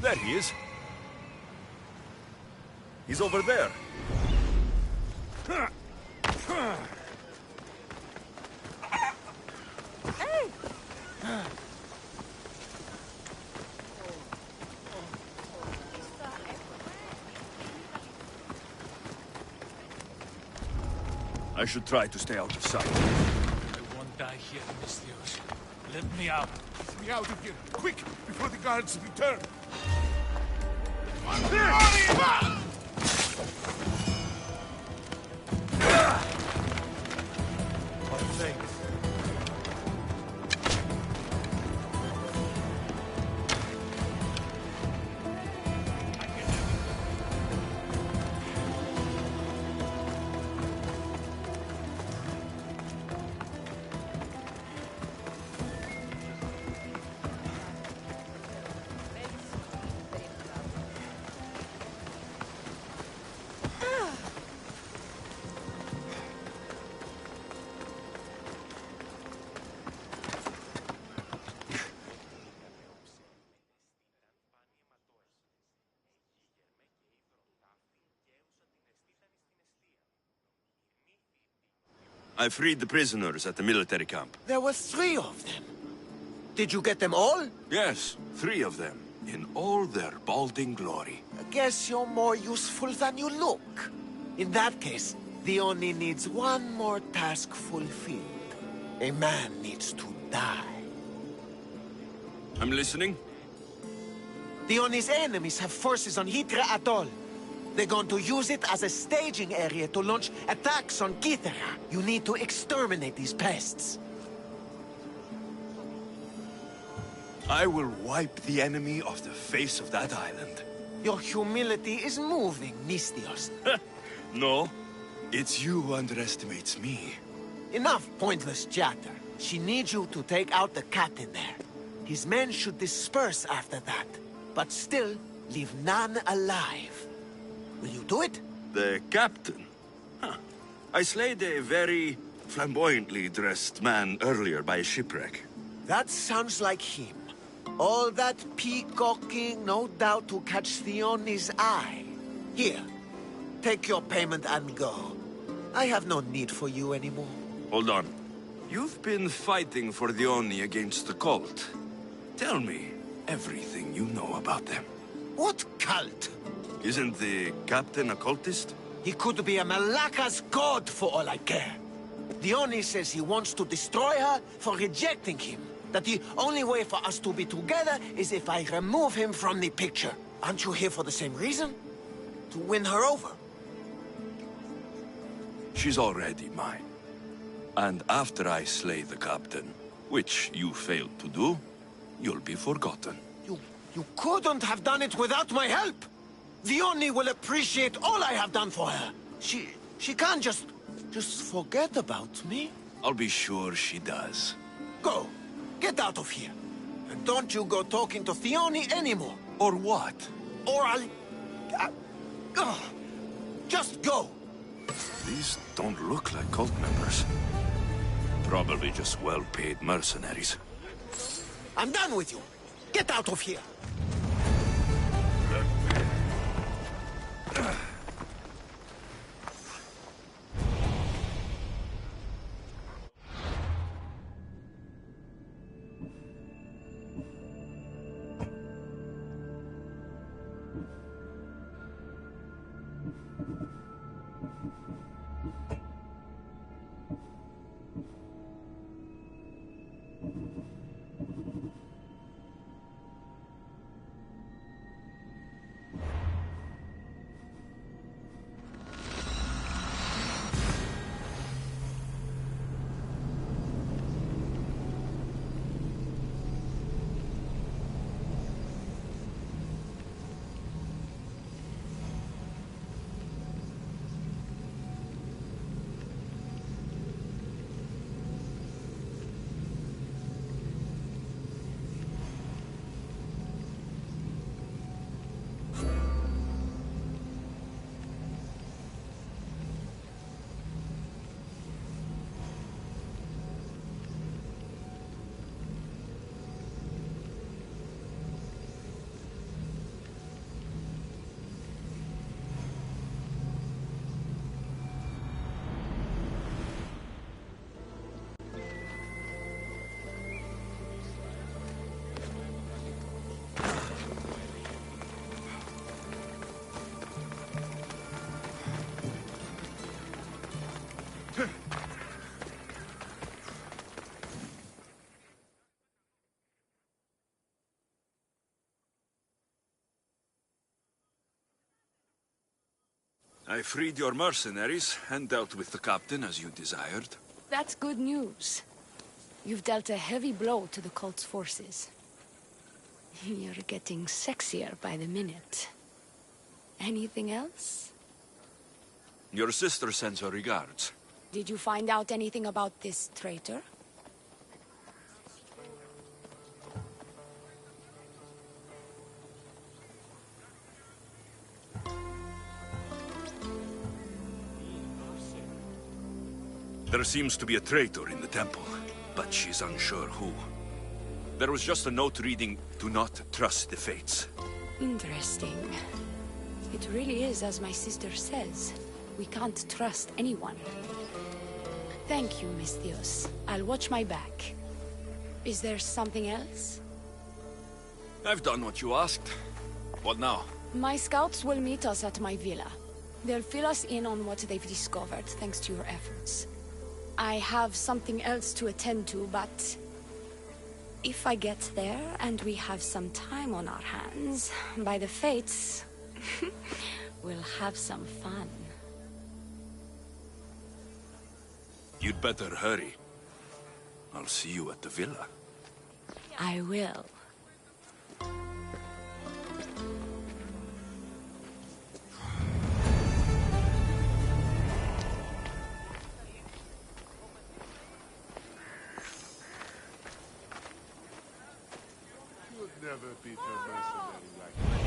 There he is. He's over there. Hey! I should try to stay out of sight. I won't die here, Mistios. Let me out. Get me out of here, quick, before the guards return. I freed the prisoners at the military camp. There were 3 of them. Did you get them all? Yes, 3 of them, in all their balding glory. I guess you're more useful than you look. In that case, the Oni needs one more task fulfilled. A man needs to die. I'm listening. The Oni's enemies have forces on Hydra Atoll. They're going to use it as a staging area to launch attacks on Kythera. You need to exterminate these pests. I will wipe the enemy off the face of that island. Your humility is moving, Misthios. No, it's you who underestimates me. Enough pointless chatter. She needs you to take out the captain there. His men should disperse after that, but still leave none alive. Will you do it? The captain? Huh. I slayed a very flamboyantly dressed man earlier by a shipwreck. That sounds like him. All that peacocking, no doubt to catch Theoni's eye. Here, take your payment and go. I have no need for you anymore. Hold on. You've been fighting for the Oni against the cult. Tell me everything you know about them. What cult? Isn't the captain a cultist? He could be a Malaka's god for all I care. The Oni says he wants to destroy her for rejecting him. That the only way for us to be together is if I remove him from the picture. Aren't you here for the same reason? To win her over? She's already mine. And after I slay the captain, which you failed to do, you'll be forgotten. You couldn't have done it without my help! The Oni will appreciate all I have done for her. She can't just forget about me. I'll be sure she does. Go. Get out of here. And don't you go talking to Theoni anymore. Or what? Or just go. These don't look like cult members. Probably just well-paid mercenaries. I'm done with you. Get out of here. I freed your mercenaries and dealt with the captain as you desired. That's good news. You've dealt a heavy blow to the cult's forces. You're getting sexier by the minute. Anything else? Your sister sends her regards. Did you find out anything about this traitor? There seems to be a traitor in the temple, but she's unsure who. There was just a note reading, "Do not trust the fates." Interesting. It really is as my sister says. We can't trust anyone. Thank you, Misthios. I'll watch my back. Is there something else? I've done what you asked. What now? My scouts will meet us at my villa. They'll fill us in on what they've discovered, thanks to your efforts. I have something else to attend to, but... if I get there, and we have some time on our hands, by the fates... we'll have some fun. You'd better hurry. I'll see you at the villa. I will. Never beat a mercenary like that.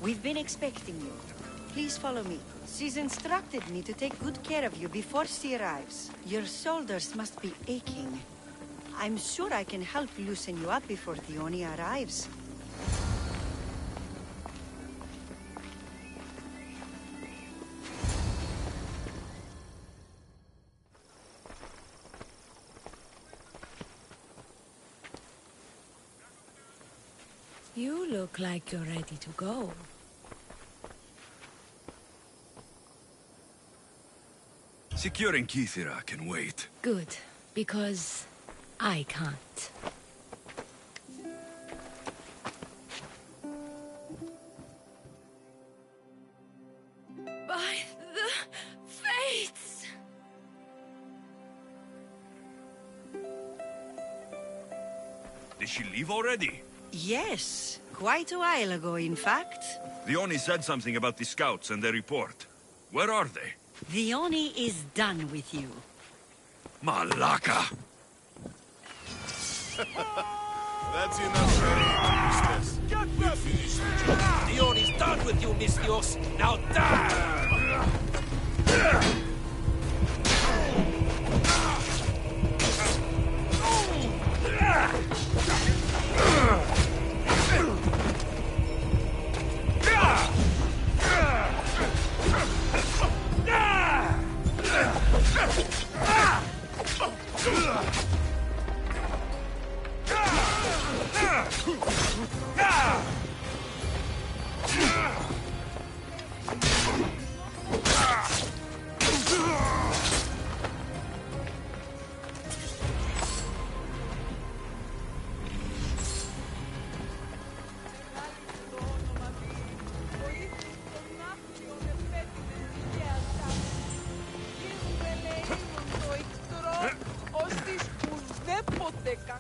We've been expecting you. Please follow me. She's instructed me to take good care of you before she arrives. Your shoulders must be aching. I'm sure I can help loosen you up before Theoni arrives. You look like you're ready to go. Securing Kithira can wait. Good, because I can't. By the fates! Did she leave already? Yes, quite a while ago, in fact. The Oni said something about the scouts and their report. Where are they? The Oni is done with you. Malaka! That's enough, Priestess. We've finished the job. The Oni's done with you, Misthios. Now die!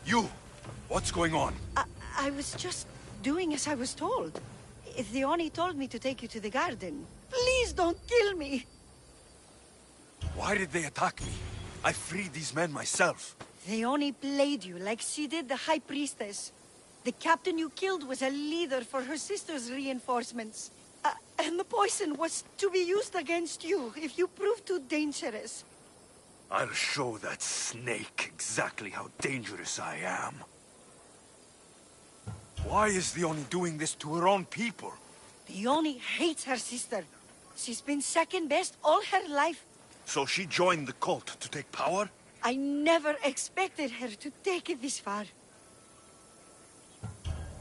You! What's going on? I was just doing as I was told. The Oni told me to take you to the garden. Please don't kill me! Why did they attack me? I freed these men myself. The Oni played you like she did the High Priestess. The captain you killed was a leader for her sister's reinforcements. And the poison was to be used against you if you proved too dangerous. I'll show that snake exactly how dangerous I am. Why is the Oni doing this to her own people? The Oni hates her sister. She's been second best all her life. So she joined the cult to take power? I never expected her to take it this far.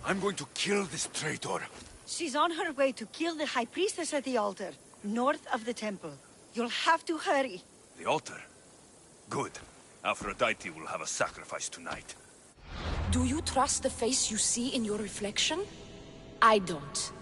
I'm going to kill this traitor. She's on her way to kill the High Priestess at the altar, north of the temple. You'll have to hurry. The altar? Good. Aphrodite will have a sacrifice tonight. Do you trust the face you see in your reflection? I don't.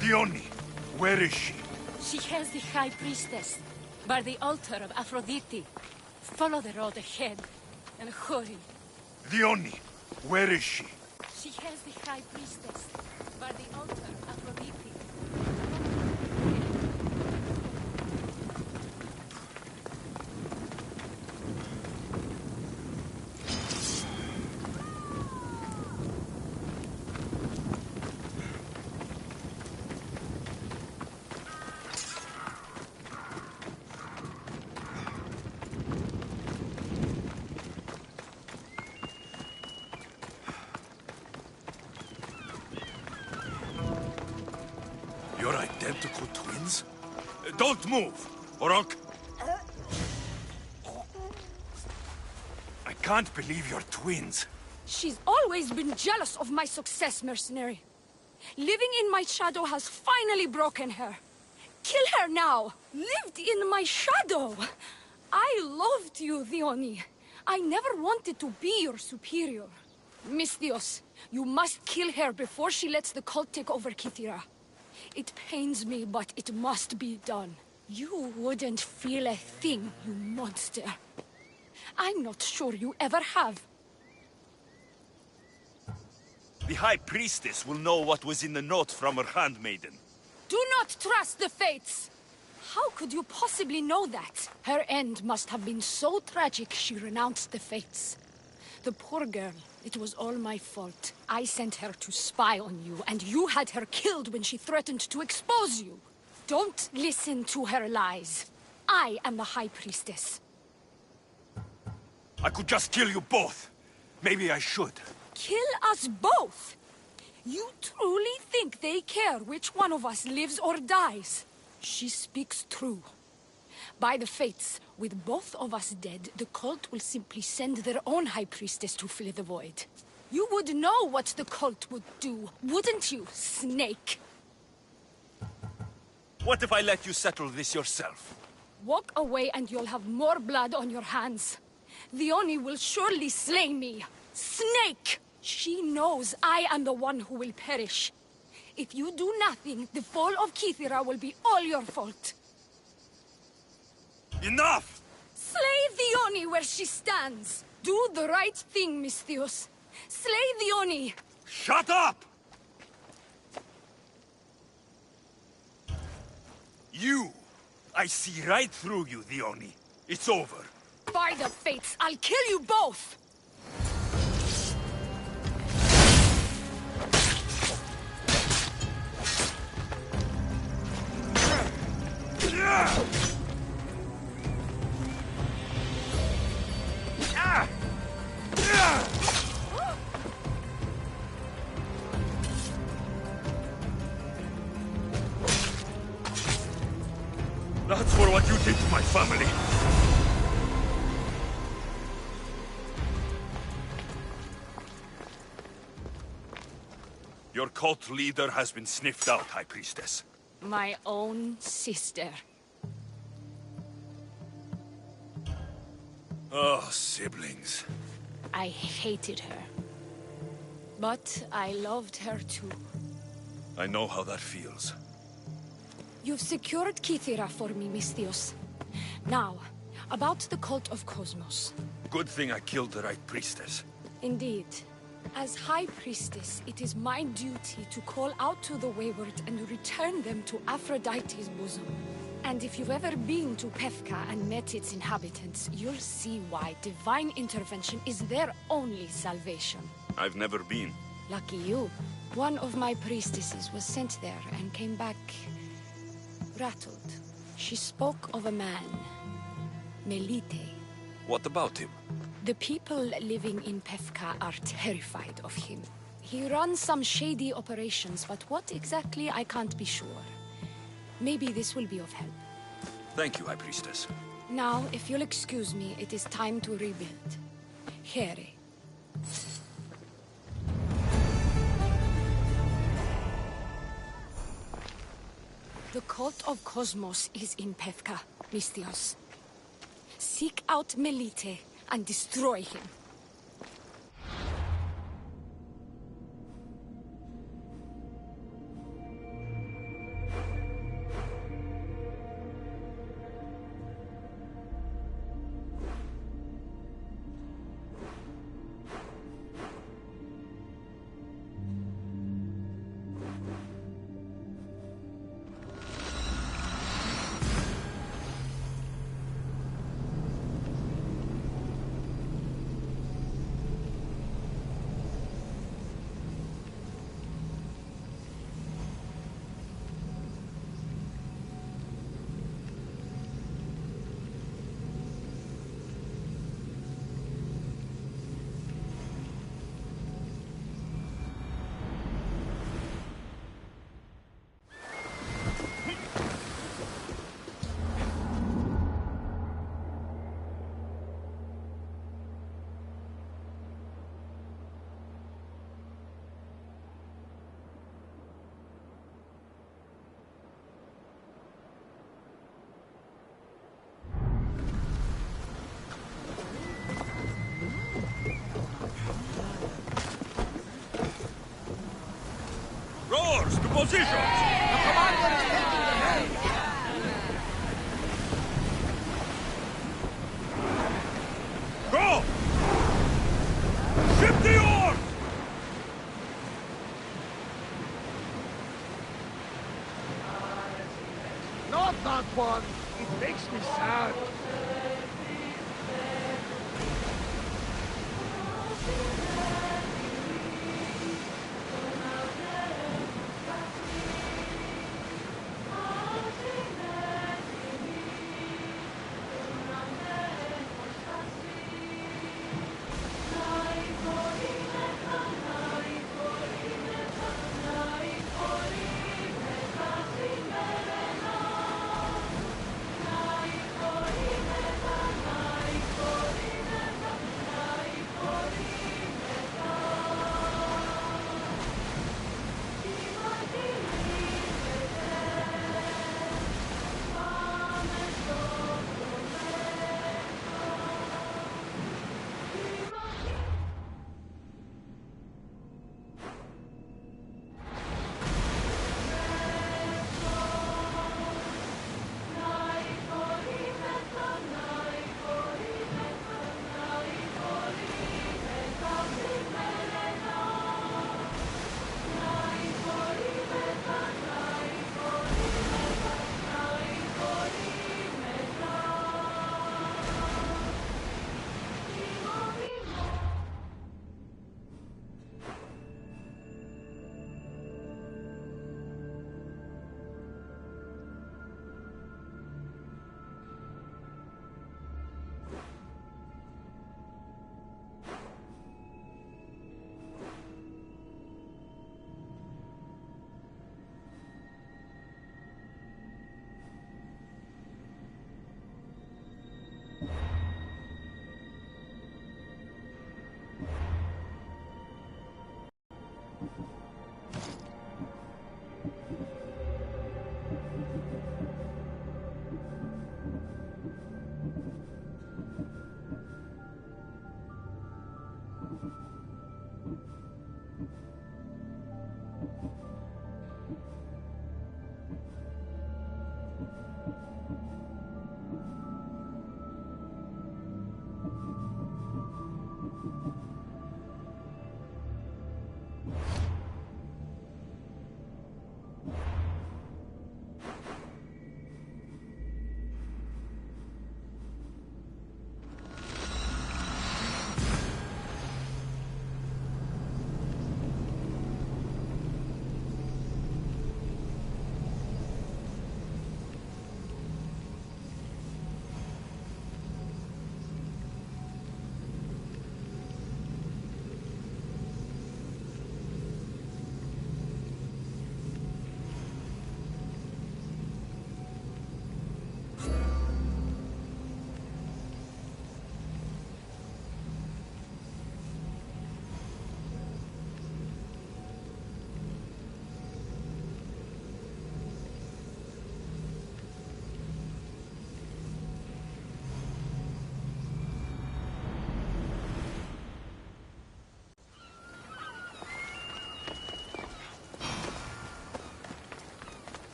Dione, where is she? She has the High Priestess, by the altar of Aphrodite. Follow the road ahead, and hurry. Dione, where is she? She has the High Priestess, by the altar of Aphrodite. You're identical twins? Don't move, or I'll... I can't believe you're twins. She's always been jealous of my success, mercenary. Living in my shadow has finally broken her. Kill her now! Lived in my shadow! I loved you, Dione. I never wanted to be your superior. Misthios, you must kill her before she lets the cult take over Kythera. It pains me, but it must be done. You wouldn't feel a thing, you monster. I'm not sure you ever have. The High Priestess will know what was in the note from her handmaiden. Do not trust the fates! How could you possibly know that? Her end must have been so tragic she renounced the fates. The poor girl, it was all my fault. I sent her to spy on you, and you had her killed when she threatened to expose you. Don't listen to her lies. I am the High Priestess. I could just kill you both. Maybe I should. Kill us both? You truly think they care which one of us lives or dies? She speaks true. By the fates, with both of us dead, the cult will simply send their own High Priestess to fill the void. You would know what the cult would do, wouldn't you, snake? What if I let you settle this yourself? Walk away and you'll have more blood on your hands. Dione will surely slay me. Snake! She knows I am the one who will perish. If you do nothing, the fall of Kythera will be all your fault. Enough! Slay Dione where she stands. Do the right thing, Misthios. Slay Dione. Shut up! You! I see right through you, Dione. It's over. By the fates, I'll kill you both! That's for what you did to my family. Your cult leader has been sniffed out, High Priestess. My own sister. Oh, siblings. I hated her. But I loved her too. I know how that feels. You've secured Kythera for me, Misthios. Now, about the cult of Cosmos. Good thing I killed the right priestess. Indeed. As High Priestess, it is my duty to call out to the wayward and return them to Aphrodite's bosom. And if you've ever been to Pefka and met its inhabitants, you'll see why divine intervention is their only salvation. I've never been. Lucky you. One of my priestesses was sent there and came back rattled. She spoke of a man, Melite. What about him? The people living in Pefka are terrified of him. He runs some shady operations, but what exactly I can't be sure. Maybe this will be of help. Thank you, High Priestess. Now, if you'll excuse me, it is time to rebuild. Here. The cult of Cosmos is in Pefka, Misthios. Seek out Melite and destroy him. Rowers, to positions! The commander is taking the helm! Go! Ship the oars! Not that one! It makes me sad.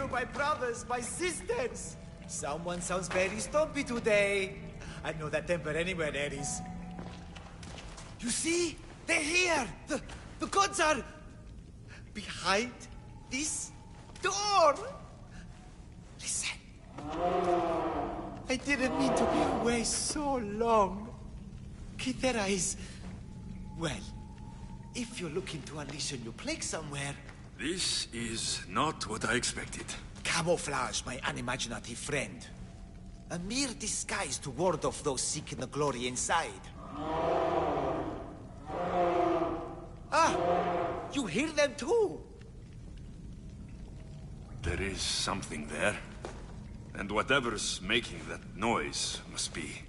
My brothers, my sisters! Someone sounds very stumpy today. I know that temper anywhere, Ares. You see? They're here! The gods are... behind this door! Listen. I didn't mean to be away so long. Kythera is... well, if you're looking to unleash a new plague somewhere... This is not what I expected. Camouflage, my unimaginative friend. A mere disguise to ward off those seeking the glory inside. Ah! You hear them too? There is something there. And whatever's making that noise must be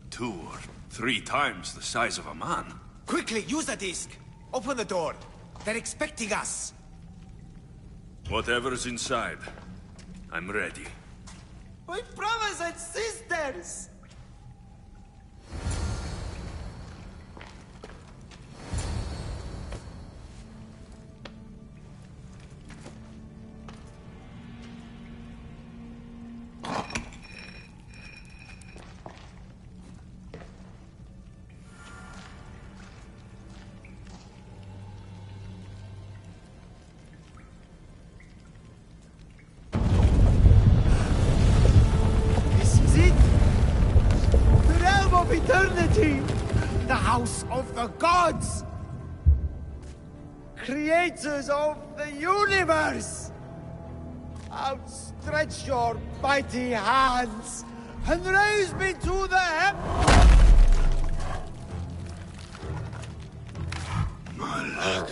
2 or 3 times the size of a man. Quickly, use the disc. Open the door. They're expecting us. Whatever's inside, I'm ready. My brothers and sisters! Eternity! The house of the gods! Creators of the universe! Outstretch your mighty hands and raise me to the Malaga.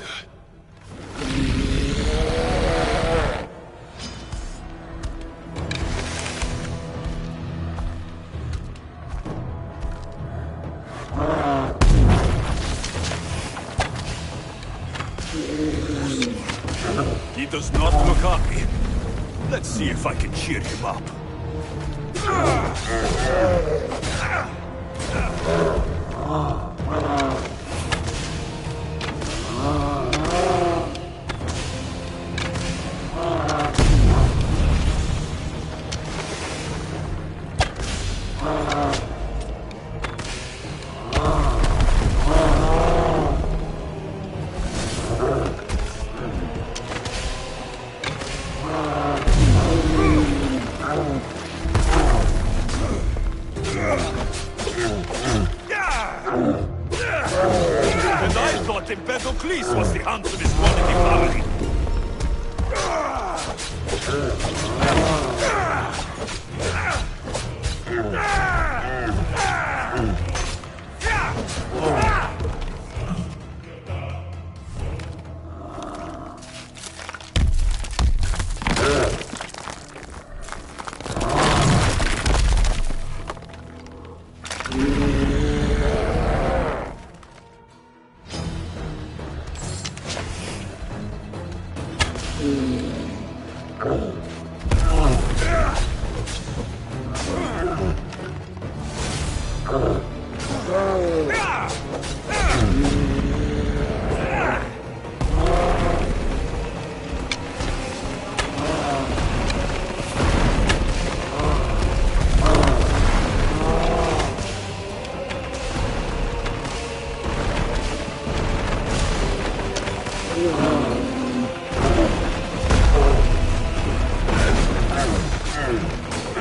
He does not look happy. Let's see if I can cheer him up. And I thought Empedocles was the handsomest one in the family.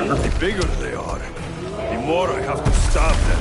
The bigger they are, the more I have to stab them.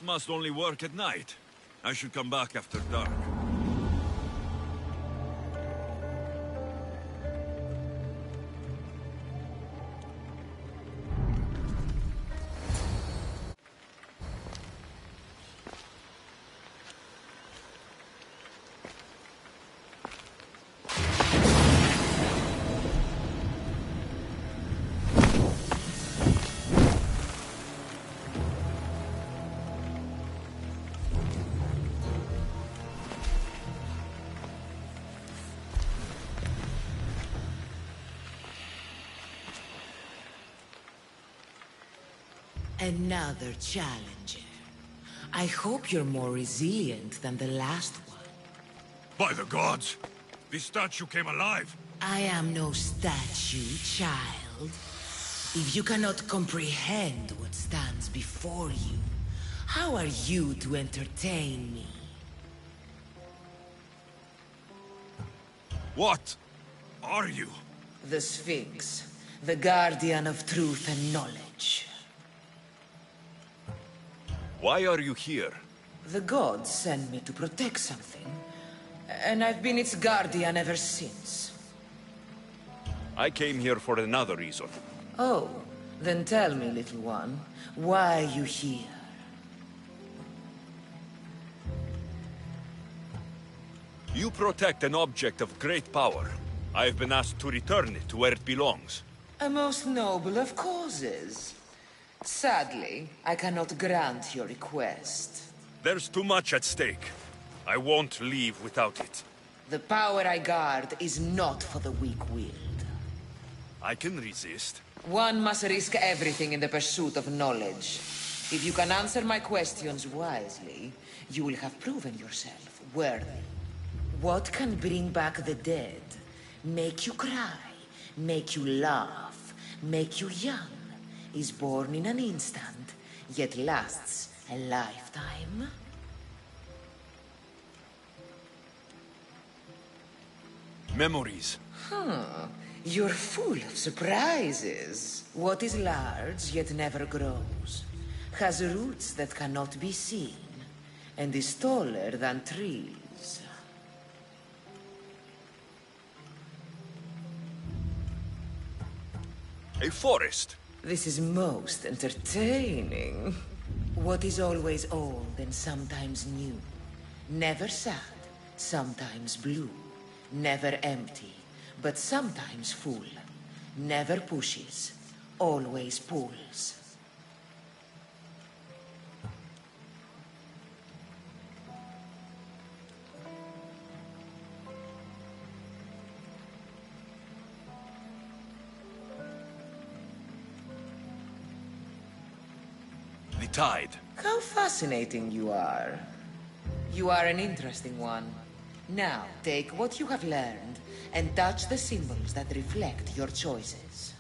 It must only work at night. I should come back after dark. Another challenger. I hope you're more resilient than the last one. By the gods! This statue came alive! I am no statue, child. If you cannot comprehend what stands before you, how are you to entertain me? What are you? The Sphinx, the guardian of truth and knowledge. Why are you here? The gods sent me to protect something, and I've been its guardian ever since. I came here for another reason. Oh, then tell me, little one, why are you here? You protect an object of great power. I've been asked to return it to where it belongs. A most noble of causes. Sadly, I cannot grant your request. There's too much at stake. I won't leave without it. The power I guard is not for the weak-willed. I can resist. One must risk everything in the pursuit of knowledge. If you can answer my questions wisely, you will have proven yourself worthy. What can bring back the dead? Make you cry, make you laugh, make you young. Is born in an instant, yet lasts a lifetime? Memories. You're full of surprises. What is large yet never grows, has roots that cannot be seen, and is taller than trees. A forest. This is most entertaining. What is always old and sometimes new. Never sad, sometimes blue. Never empty, but sometimes full. Never pushes, always pulls. The tide. How fascinating you are. You are an interesting one. Now, take what you have learned and touch the symbols that reflect your choices.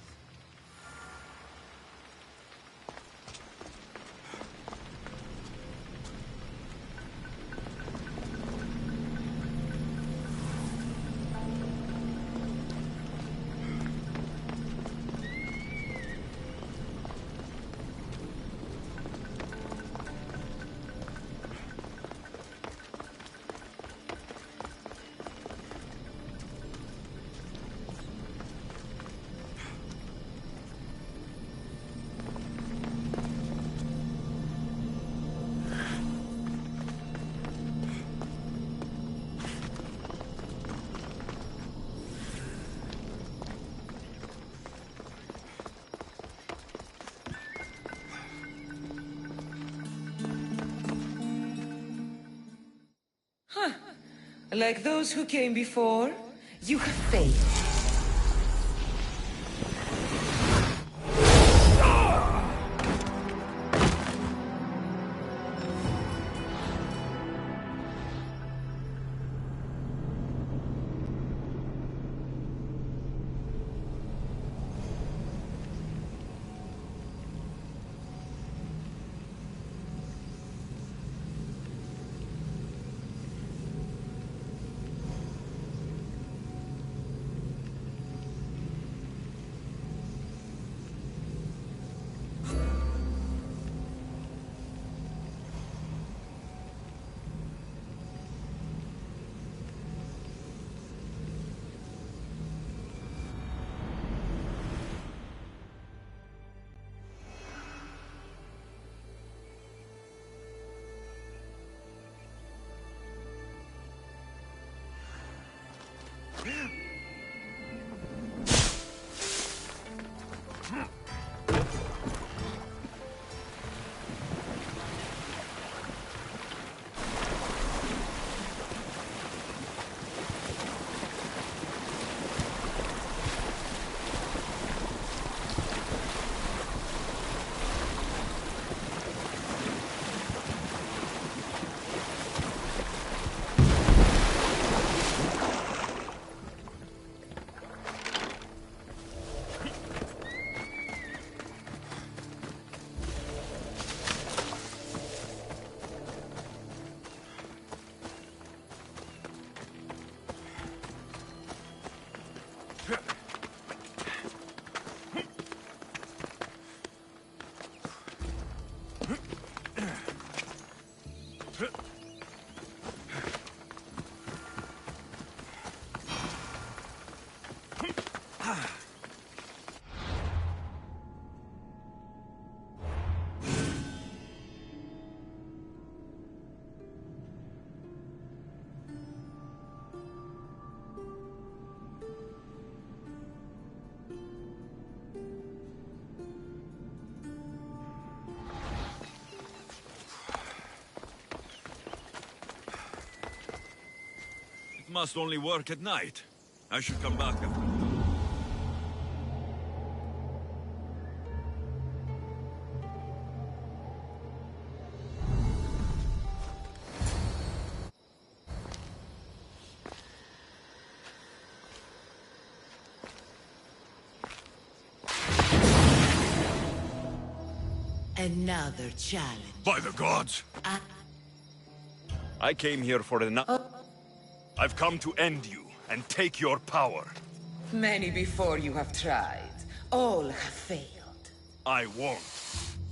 Like those who came before, you have failed. Must only work at night. I should come back after. Another challenge. By the gods! I came here for I've come to end you and take your power. Many before you have tried. All have failed. I won't.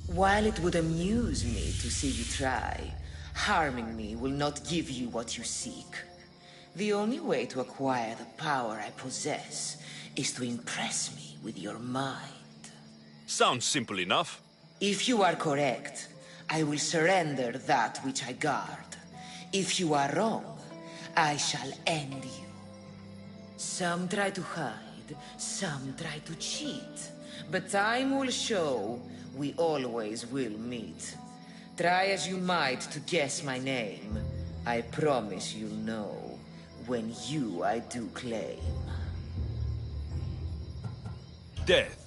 While it would amuse me to see you try, harming me will not give you what you seek. The only way to acquire the power I possess is to impress me with your mind. Sounds simple enough. If you are correct, I will surrender that which I guard. If you are wrong, I shall end you. Some try to hide, some try to cheat. But time will show we always will meet. Try as you might to guess my name. I promise you'll know when you I do claim. Death.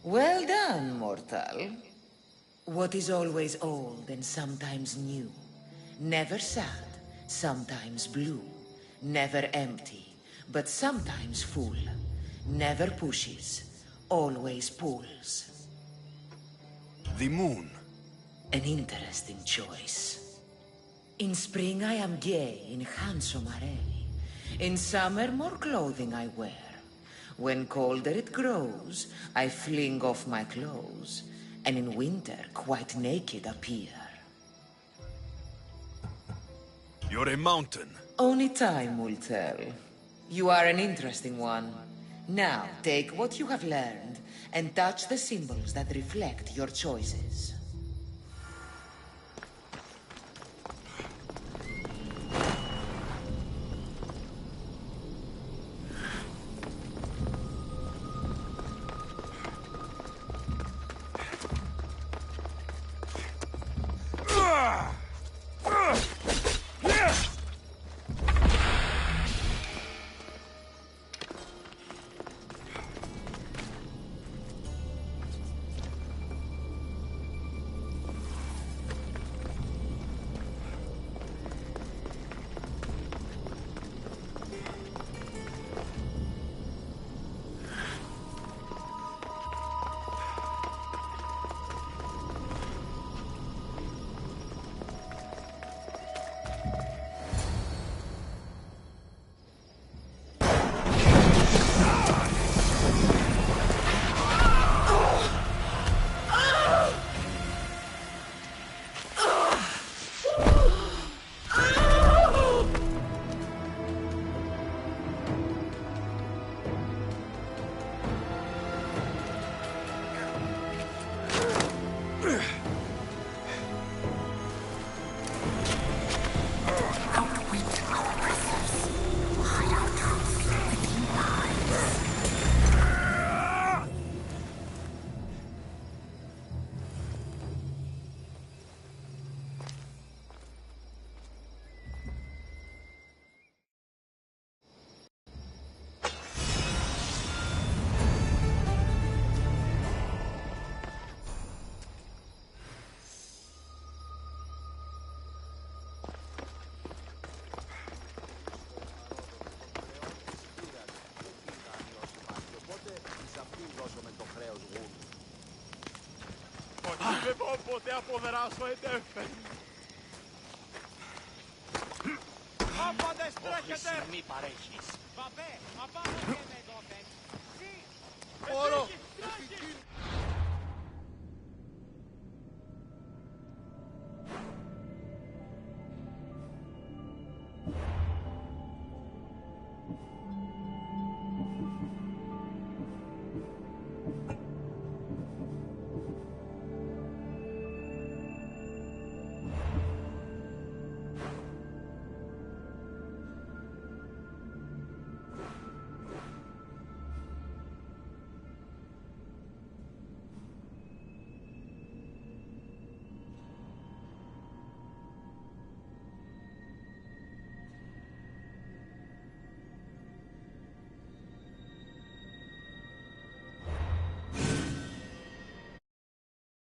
Well done, mortal. What is always old and sometimes new. Never sad, sometimes blue. Never empty, but sometimes full. Never pushes, always pulls. The moon. An interesting choice. In spring I am gay in handsome array. In summer more clothing I wear. When colder it grows, I fling off my clothes. And in winter quite naked appear. You're a mountain. Only time will tell. You are an interesting one. Now, take what you have learned and touch the symbols that reflect your choices. Όποτε αποδράσω εντέφερ. Όποτε στρέχετε! Μη παρέχεις. Βαβέ, απάνω!